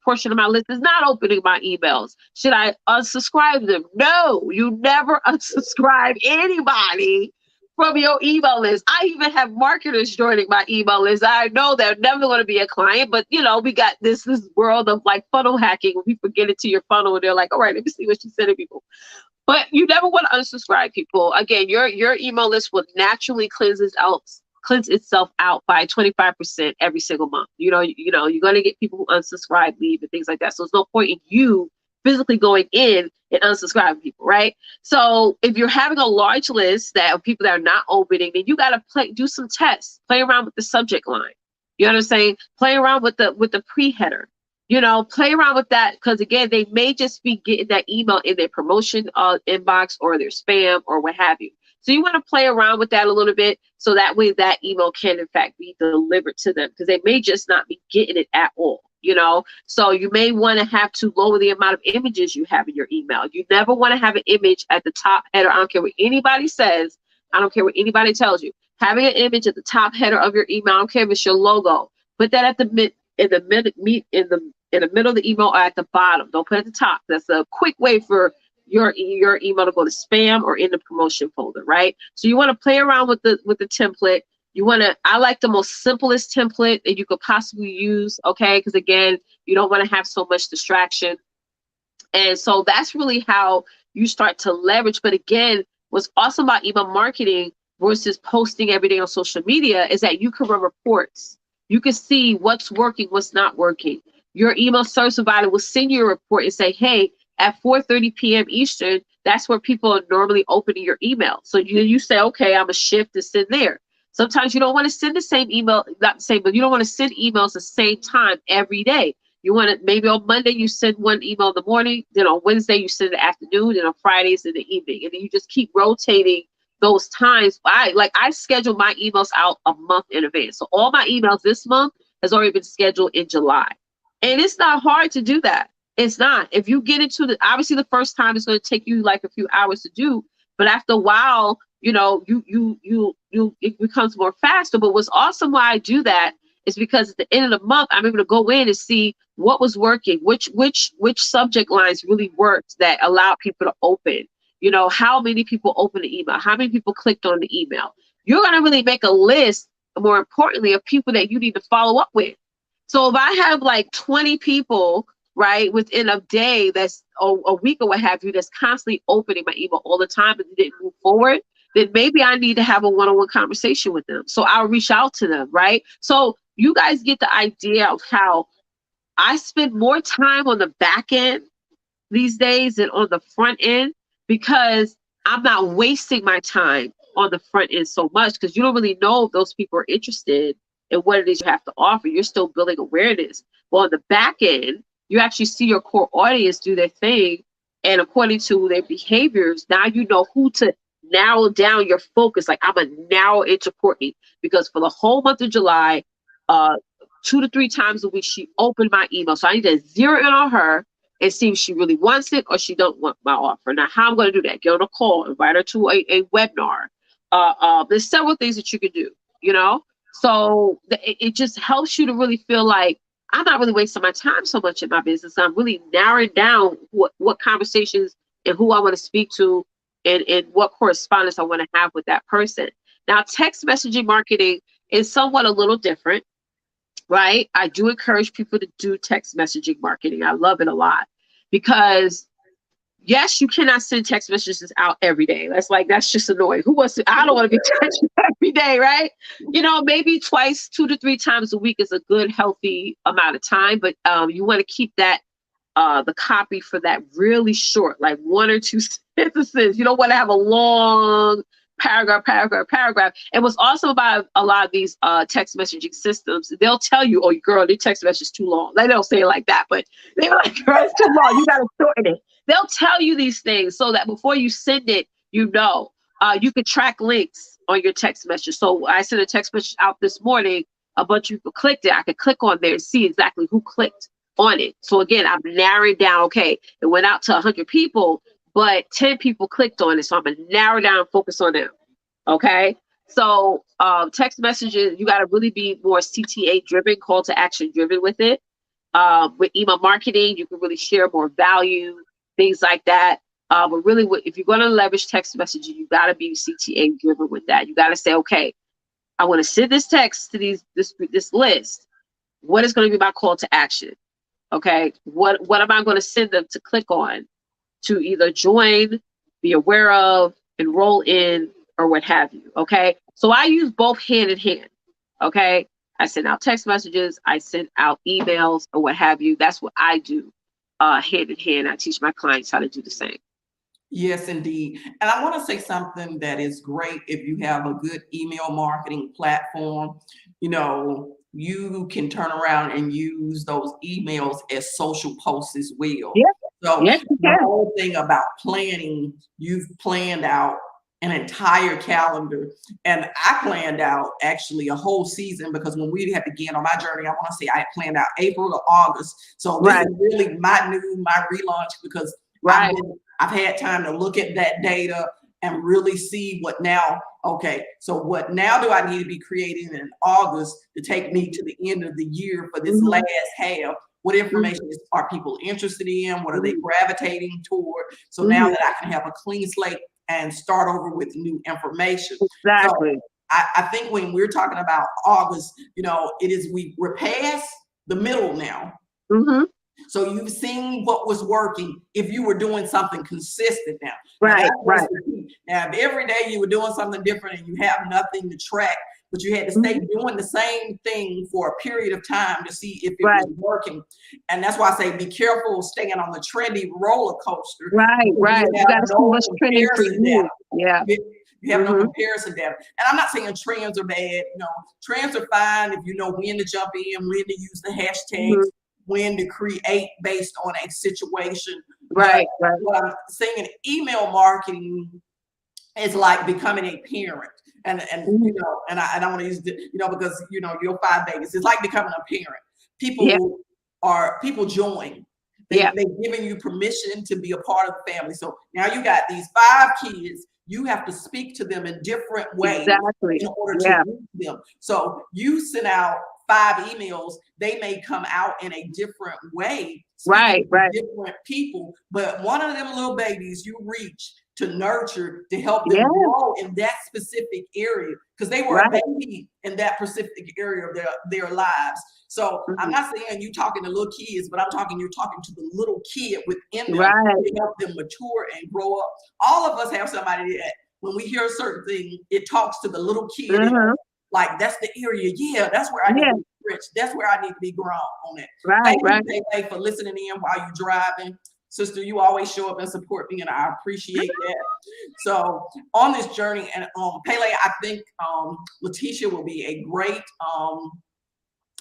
portion of my list is not opening my emails? Should I unsubscribe them? No, you never unsubscribe anybody from your email list. I even have marketers joining my email list. I know they're never going to be a client, but you know, we got this world of like funnel hacking when people get into your funnel and they're like, all right, let me see what she's sending people. But you never want to unsubscribe people. Again, your email list will naturally cleanse itself out by 25% every single month. You're going to get people who unsubscribe, leave, and things like that. So there's no point in you physically going in and unsubscribing people, right? So if you're having a large list that of people that are not opening, then you got to do some tests, play around with the subject line. You know what I'm saying? Play around with the pre-header. Play around with that because again, they may just be getting that email in their promotion inbox or their spam or what have you. So you want to play around with that a little bit so that way that email can in fact be delivered to them because they may just not be getting it at all. So you may want to have to lower the amount of images you have in your email. You never want to have an image at the top header. I don't care what anybody says. I don't care what anybody tells you. Having an image at the top header of your email, I don't care if it's your logo. Put that at the in the middle of the email or at the bottom. Don't put it at the top. That's a quick way for your email to go to spam or in the promotion folder, right? So you want to play around with the template. I like the most simplest template that you could possibly use, okay? Because again, you don't want to have so much distraction. And so that's really how you start to leverage. But again, what's awesome about email marketing versus posting every day on social media is that you can run reports. You can see what's working, what's not working. Your email service provider will send you a report and say, hey, at 4:30 p.m. Eastern, that's where people are normally opening your email. So you say, okay, I'm a shift to send there. Sometimes you don't want to send the same email, not the same, but you don't want to send emails the same time every day. You want to maybe on Monday you send one email in the morning, then on Wednesday you send in the afternoon, and on Fridays in the evening, and then you just keep rotating those times. I schedule my emails out a month in advance, so all my emails this month has already been scheduled in July, and it's not hard to do that. It's not. If you get into obviously the first time it's going to take you like a few hours to do, But after a while, it becomes more faster. But what's awesome why I do that is because at the end of the month, I'm able to go in and see what was working, which subject lines really worked that allowed people to open. How many people opened the email, how many people clicked on the email. You're going to really make a list, more importantly, of people that you need to follow up with. So if I have like 20 people, right, within a day, that's a week or what have you, that's constantly opening my email all the time, but they didn't move forward, then maybe I need to have a one-on-one conversation with them. So I'll reach out to them, right? So you guys get the idea of how I spend more time on the back end these days than on the front end, because I'm not wasting my time on the front end so much, because you don't really know if those people are interested in what it is you have to offer. You're still building awareness. But on the back end, you actually see your core audience do their thing. And according to their behaviors, now you know who to narrow down your focus. Like, I'm going to narrow it to Cortne, because for the whole month of July, 2 to 3 times a week, she opened my email. So I need to zero in on her and see if she really wants it or she don't want my offer. Now, how I'm going to do that? Get on a call, invite her to a webinar. There's several things that you can do, So it just helps you to really feel like I'm not really wasting my time so much in my business. I'm really narrowing down what conversations and who I want to speak to and what correspondence I want to have with that person. Now, text messaging marketing is somewhat a little different, right? I do encourage people to do text messaging marketing. I love it a lot because yes, you cannot send text messages out every day. That's just annoying. Who wants to? I don't want to be texting every day, right? Maybe twice, 2 to 3 times a week is a good, healthy amount of time. But you want to keep that the copy for that really short, like 1 or 2 sentences. You don't want to have a long paragraph. And what's awesome about a lot of these text messaging systems, they'll tell you, "Oh, girl, your text message is too long." They don't say it like that, but they're like, "Girl, it's too long. You got to shorten it." They'll tell you these things so that before you send it, you can track links on your text message. So I sent a text message out this morning. A bunch of people clicked it. I could click on there and see exactly who clicked on it. So again, I'm narrowing down. Okay, it went out to 100 people, but 10 people clicked on it. So I'm going to narrow down and focus on them. Okay. So text messages, you got to really be more CTA driven, call to action driven with it. With email marketing, you can really share more value, things like that. But really, if you're going to leverage text messaging, you got to be CTA driven with that. You got to say, okay, I want to send this text to this list. What is going to be my call to action? Okay, what am I going to send them to click on to either join, be aware of, enroll in, or what have you? Okay, so I use both hand in hand. Okay, I send out text messages, I send out emails, or what have you. That's what I do hand in hand. I teach my clients how to do the same. Yes, indeed. And I want to say something that is great if you have a good email marketing platform. You can turn around and use those emails as social posts as well. Yeah. So yes, the whole thing about planning, you've planned out an entire calendar. And I planned out actually a whole season, because when we had began on my journey, I want to say I planned out April to August. So this is really my relaunch, because I've had time to look at that data and really see what now. Okay, so what now do I need to be creating in August to take me to the end of the year for this last half? What information are people interested in? What are they gravitating toward? So now that I can have a clean slate and start over with new information. Exactly. So I think when we're talking about August, we're past the middle now. So you've seen what was working if you were doing something consistent now. Right. Now, if every day you were doing something different and you have nothing to track, but you had to stay doing the same thing for a period of time to see if it was working. And that's why I say be careful staying on the trendy roller coaster. Right. You got to see what's trending for you. Yeah. You have no comparison data. And I'm not saying trends are bad. Trends are fine if you know when to jump in, when to use the hashtags, when to create based on a situation. Right. What I'm saying in email marketing is like becoming a parent. And I want to use because your 5 babies. It's like becoming a parent. People join. They've given you permission to be a part of the family. So now you got these 5 kids. You have to speak to them in different ways in order to reach them. So you send out 5 emails, they may come out in a different way, right, different people, but one of them little babies you reach to nurture, to help them grow in that specific area, because they were a baby in that specific area of their lives. So I'm not saying you talking to little kids, but you're talking to the little kid within them to help them mature and grow up. All of us have somebody that when we hear a certain thing, it talks to the little kid. Like, that's the area. Yeah, that's where I need to be rich. That's where I need to be grown on it. Thank you, Pele, for listening in while you're driving. Sister, you always show up and support me, and I appreciate that. So on this journey, and Pele, I think Leticia will be a great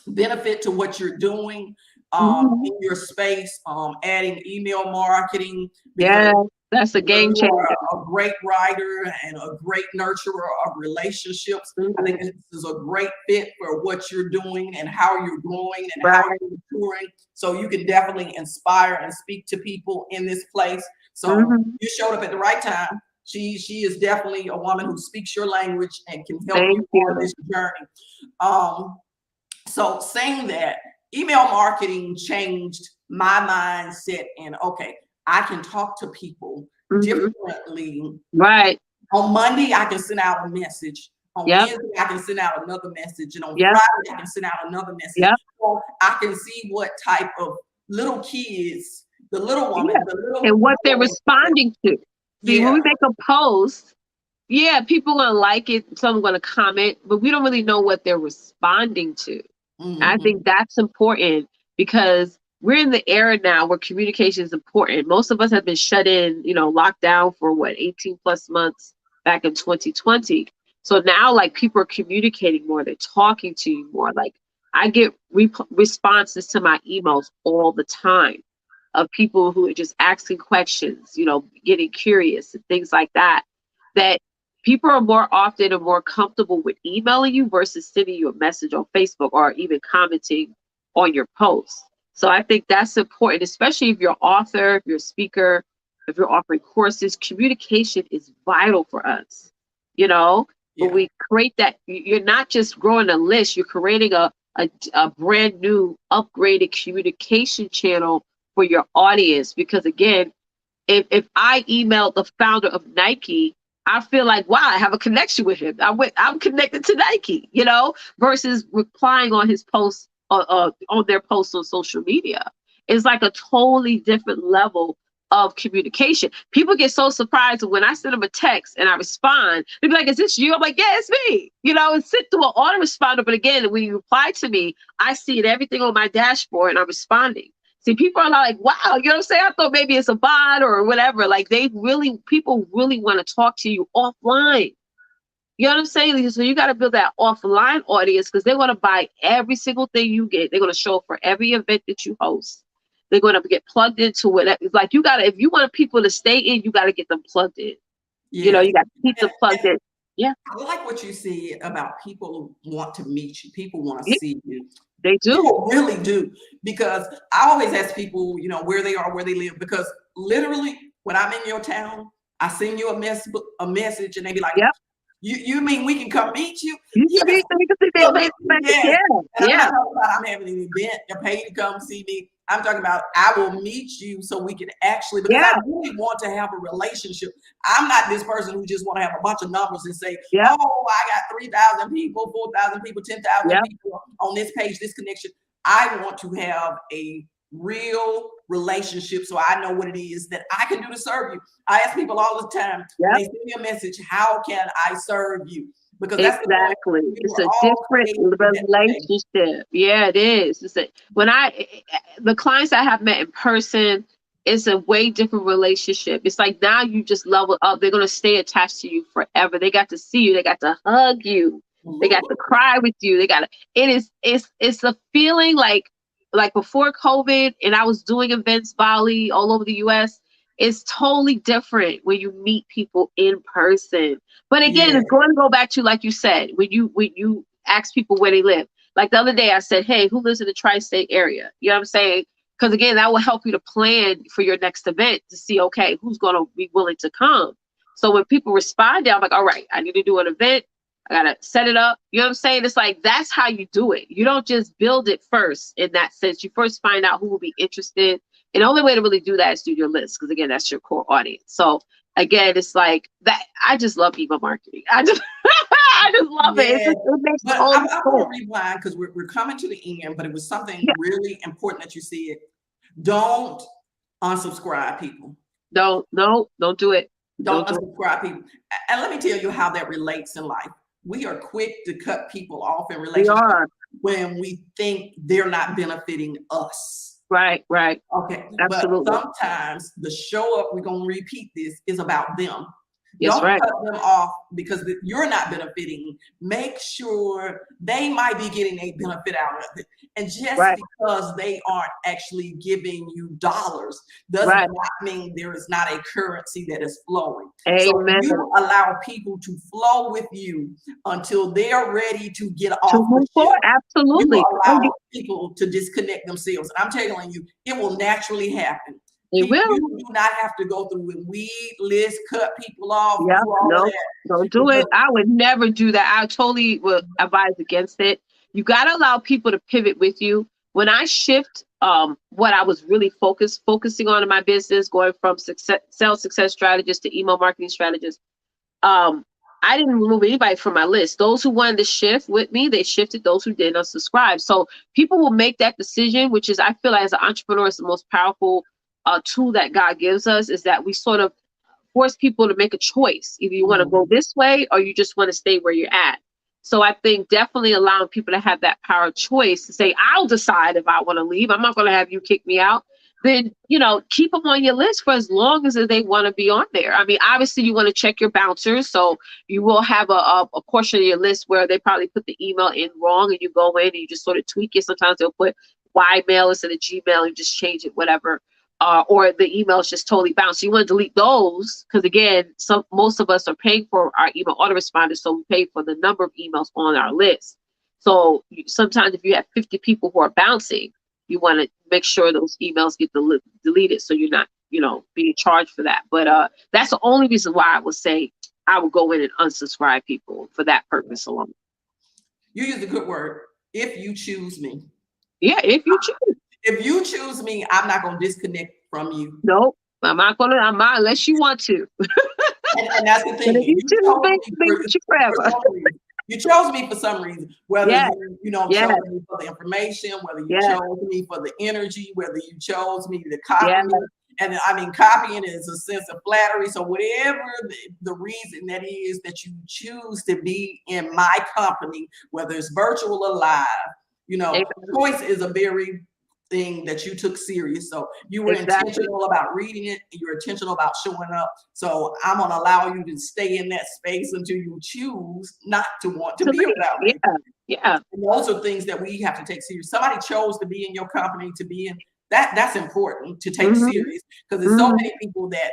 benefit to what you're doing in your space, adding email marketing. That's a game changer. You're a great writer and a great nurturer of relationships. I think this is a great fit for what you're doing and how you're growing and how you're maturing. So you can definitely inspire and speak to people in this place. So you showed up at the right time. She is definitely a woman who speaks your language and can help you on this journey. So saying that, email marketing changed my mindset, and okay, I can talk to people differently. On Monday, I can send out a message. On Wednesday, I can send out another message. And on Friday, I can send out another message. So I can see what type of little kids, the little woman, and what they're responding to. See, when we make a post, people are gonna like it, some are gonna comment, but we don't really know what they're responding to. I think that's important, because we're in the era now where communication is important. Most of us have been shut in, locked down for 18 plus months back in 2020. So now, like, people are communicating more, they're talking to you more. Like, I get responses to my emails all the time of people who are just asking questions, getting curious and things like that, that people are more often and more comfortable with emailing you versus sending you a message on Facebook or even commenting on your posts. So I think that's important, especially if you're an author, if you're a speaker, if you're offering courses. Communication is vital for us, But we create that. You're not just growing a list, you're creating a brand new upgraded communication channel for your audience. Because again, if I emailed the founder of Nike, I feel like, wow, I have a connection with him. I'm connected to Nike, versus replying on his posts on their posts on social media. It's like a totally different level of communication. People get so surprised when I send them a text and I respond. They'll be like, "Is this you?" I'm like, "Yeah, it's me." It's sent through an autoresponder. But again, when you reply to me, I see it, everything on my dashboard, and I'm responding. See, people are like, "Wow," you know what I'm saying? I thought maybe it's a bot or whatever. Like, people really want to talk to you offline. You know what I'm saying? So you got to build that offline audience, because they want to buy every single thing you get. They're going to show up for every event that you host. They're going to get plugged into it. Like, if you want people to stay in, you got to get them plugged in. You got to keep them plugged in. Yeah. I like what you said about people want to meet you. People want to see you. They do. People really do. Because I always ask people, where they are, where they live. Because literally, when I'm in your town, I send you a message, and they be like, You mean we can come meet you? I'm having an event, they're paid to come see me. I'm talking about I will meet you so we can actually, because I really want to have a relationship. I'm not this person who just want to have a bunch of numbers and say, oh, I got 3,000 people, 4,000 people, 10,000 people on this page, this connection. I want to have a real relationship, so I know what it is that I can do to serve you. I ask people all the time, when they send me a message, how can I serve you? Because that's exactly, it's a different relationship. Yeah, it is. The clients I have met in person, it's a way different relationship. It's like now you just level up. They're going to stay attached to you forever. They got to see you. They got to hug you. They got to cry with you. It's a feeling like before COVID, and I was doing events, Bali, all over the US. It's totally different when you meet people in person. But again, it's going to go back to, like you said, when you ask people where they live. Like the other day I said, "Hey, who lives in the tri-state area?" You know what I'm saying? Because again, that will help you to plan for your next event to see, okay, who's going to be willing to come. So when people respond, I'm like, all right, I need to do an event. I got to set it up. You know what I'm saying? It's like, that's how you do it. You don't just build it first in that sense. You first find out who will be interested. And the only way to really do that is through your list. Because again, that's your core audience. So again, it's like that. I just love email marketing. I just love it. It makes but total I sense. want to rewind because we're coming to the end, but it was something really important that you said. Don't unsubscribe people. Don't do it. Don't unsubscribe people. And let me tell you how that relates in life. We are quick to cut people off in relationships when we think they're not benefiting us. Right. Okay. Absolutely. But sometimes the show up, we're going to repeat this, is about them. Yes, Don't cut them off because you're not benefiting. Make sure they might be getting a benefit out of it. And just because they aren't actually giving you dollars does not mean there is not a currency that is flowing. Amen. So you allow people to flow with you until they're ready to get off the ship. Absolutely. You allow people to disconnect themselves. And I'm telling you, it will naturally happen. It will. You do not have to go through with weed list, cut people off. No, don't do it. I would never do that. I totally would advise against it. You got to allow people to pivot with you. When I shift what I was really focusing on in my business, going from sales success strategist to email marketing strategist, I didn't remove anybody from my list. Those who wanted to shift with me, they shifted. Those who didn't, unsubscribe. So people will make that decision, which is, I feel like as an entrepreneur, is the most powerful tool that God gives us, is that we sort of force people to make a choice. Either you want to go this way or you just want to stay where you're at. So I think definitely allowing people to have that power of choice to say, I'll decide if I want to leave. I'm not going to have you kick me out. Then, keep them on your list for as long as they want to be on there. I mean, obviously you want to check your bouncers. So you will have a portion of your list where they probably put the email in wrong and you go in and you just sort of tweak it. Sometimes they'll put Ymail instead of Gmail and just change it, whatever. Or the email is just totally bounced. So you want to delete those because, again, most of us are paying for our email autoresponders, so we pay for the number of emails on our list. So sometimes if you have 50 people who are bouncing, you want to make sure those emails get deleted so you're not, being charged for that. But that's the only reason why I would say I would go in and unsubscribe people for that purpose alone. You used a good word. If you choose me. Yeah, if you choose. If you choose me, I'm not going to disconnect from you. Nope. I'm not unless you want to. and that's the thing. You chose me for some reason. Whether you chose me for the information, whether you chose me for the energy, whether you chose me to copy me. And I mean, copying is a sense of flattery. So whatever the reason that is that you choose to be in my company, whether it's virtual or live, choice is a very thing that you took serious. So you were intentional about reading it, and you're intentional about showing up. So I'm going to allow you to stay in that space until you choose not to want to be around me. Yeah. And those are things that we have to take serious. Somebody chose to be in your company, to be in that's important to take serious, because there's so many people that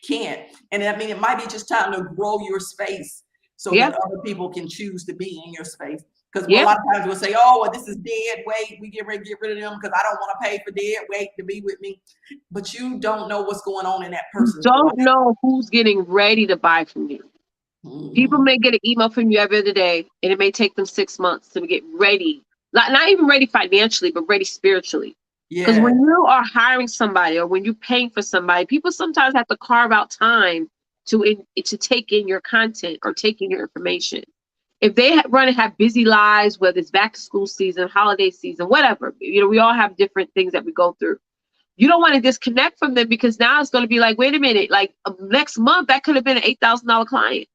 can't. And I mean, it might be just time to grow your space so that other people can choose to be in your space. Because a lot of times we'll say, oh, well, this is dead weight. We get ready to get rid of them because I don't want to pay for dead weight to be with me. But you don't know what's going on in that person's life. Don't know who's getting ready to buy from you. People may get an email from you every other day, and it may take them 6 months to get ready. Not even ready financially, but ready spiritually. Because when you are hiring somebody or when you're paying for somebody, people sometimes have to carve out time to take in your content or take in your information. If they have busy lives, whether it's back to school season, holiday season, whatever, we all have different things that we go through. You don't want to disconnect from them, because now it's going to be like, wait a minute, like next month, that could have been an $8,000 client.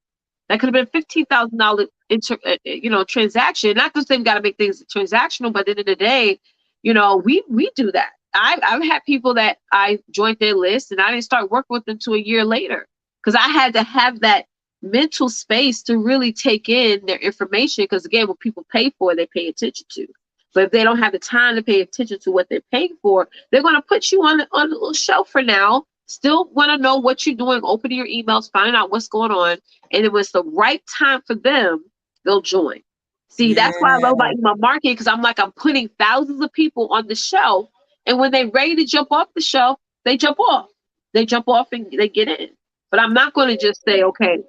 That could have been $15,000, transaction. Not just they've got to make things transactional, but at the end of the day, we do that. I've had people that I joined their list and I didn't start working with them until a year later, because I had to have that mental space to really take in their information. Because again, what people pay for, they pay attention to. But if they don't have the time to pay attention to what they're paying for, they're going to put you on a little shelf for now. Still want to know what you're doing, opening your emails, finding out what's going on. And when it's the right time for them, they'll join. See, that's why I love about email marketing, because I'm putting thousands of people on the shelf And when they're ready to jump off the shelf, they jump off. They jump off and they get in. But I'm not going to just say, okay,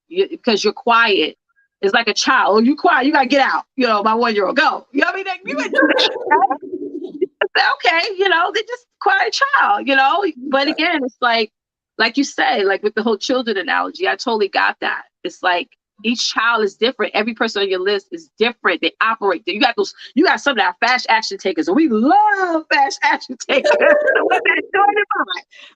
because you're quiet. It's like a child. Oh, you quiet, you got to get out. You know, my 1-year-old, go. You know what I mean? You would do that. Okay, you know, they're just quiet child, you know? But again, it's like you say, like with the whole children analogy, I totally got that. It's like each child is different. Every person on your list is different. They operate. You got some that are fast action takers, and we love fast action takers.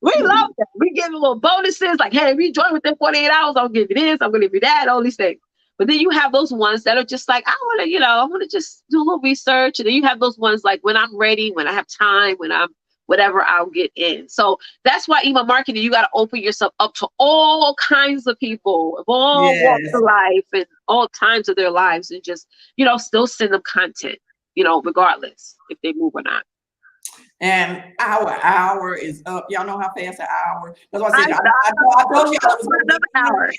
We love them. We give them little bonuses, like, hey, if you join within 48 hours, I'll give you this, I'm gonna give you that, all these things. But then you have those ones that are just like, I want to just do a little research. And then you have those ones like, when I'm ready, when I have time, when I'm whatever, I'll get in. So that's why email marketing, you got to open yourself up to all kinds of people of all walks of life and all times of their lives, and just, still send them content, regardless if they move or not. And our hour is up. Y'all know how fast an hour. That's what I said. I told y'all it was another hour.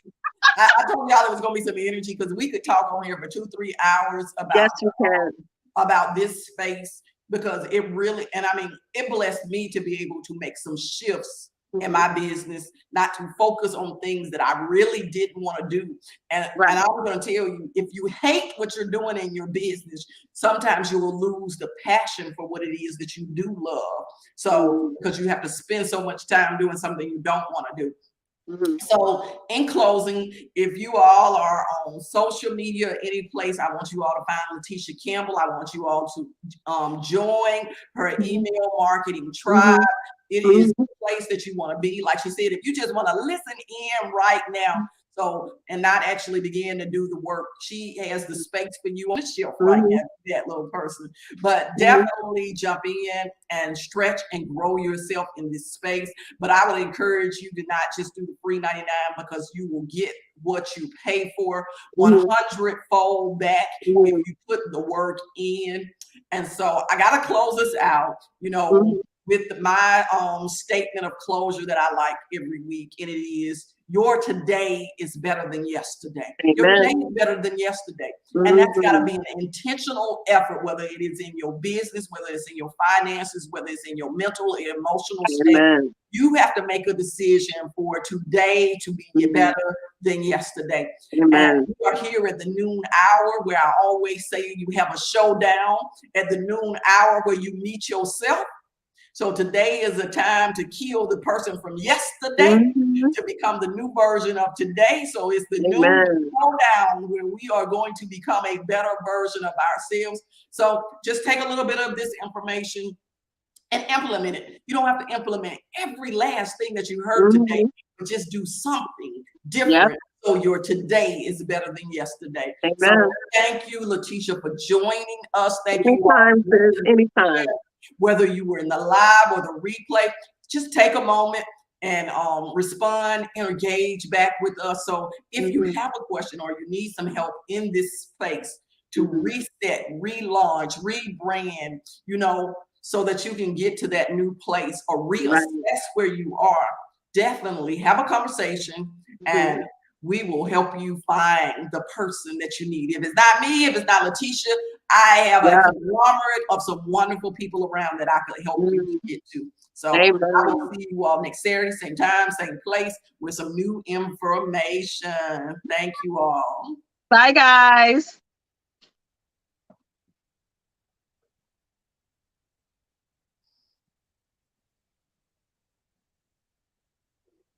I told y'all it was going to be some energy, because we could talk on here for 2-3 hours about this space, because it really, and I mean, it blessed me to be able to make some shifts in my business, not to focus on things that I really didn't want to do. And I was going to tell you, if you hate what you're doing in your business, sometimes you will lose the passion for what it is that you do love. So, because you have to spend so much time doing something you don't want to do. So in closing, if you all are on social media, any place, I want you all to find Leticia Campbell. I want you all to join her email marketing tribe. It is the place that you want to be. Like she said, if you just want to listen in right now, and not actually begin to do the work, she has the space for you on the shelf right now, that little person. But definitely jump in and stretch and grow yourself in this space. But I would encourage you to not just do the free 99, because you will get what you pay for 100-fold back if you put the work in. And so I got to close this out, with my statement of closure that I like every week, and it is, your today is better than yesterday. Amen. Your today is better than yesterday. And that's got to be an intentional effort, whether it is in your business, whether it's in your finances, whether it's in your mental and emotional state. You have to make a decision for today to be better than yesterday. And we are here at the noon hour, where I always say you have a showdown at the noon hour where you meet yourself. So today is a time to kill the person from yesterday to become the new version of today. So it's the new showdown where we are going to become a better version of ourselves. So just take a little bit of this information and implement it. You don't have to implement every last thing that you heard today, but just do something different. So your today is better than yesterday. So thank you, Leticia, for joining us. Thank you. Anytime. Whether you were in the live or the replay, just take a moment and respond, engage back with us. So if you have a question or you need some help in this space to reset, relaunch, rebrand, so that you can get to that new place or reassess where you are, definitely have a conversation, and we will help you find the person that you need. If it's not me, if it's not Leticia, I have a conglomerate of some wonderful people around that I could help you get to. So I will see you all next Saturday, same time, same place, with some new information. Thank you all. Bye, guys.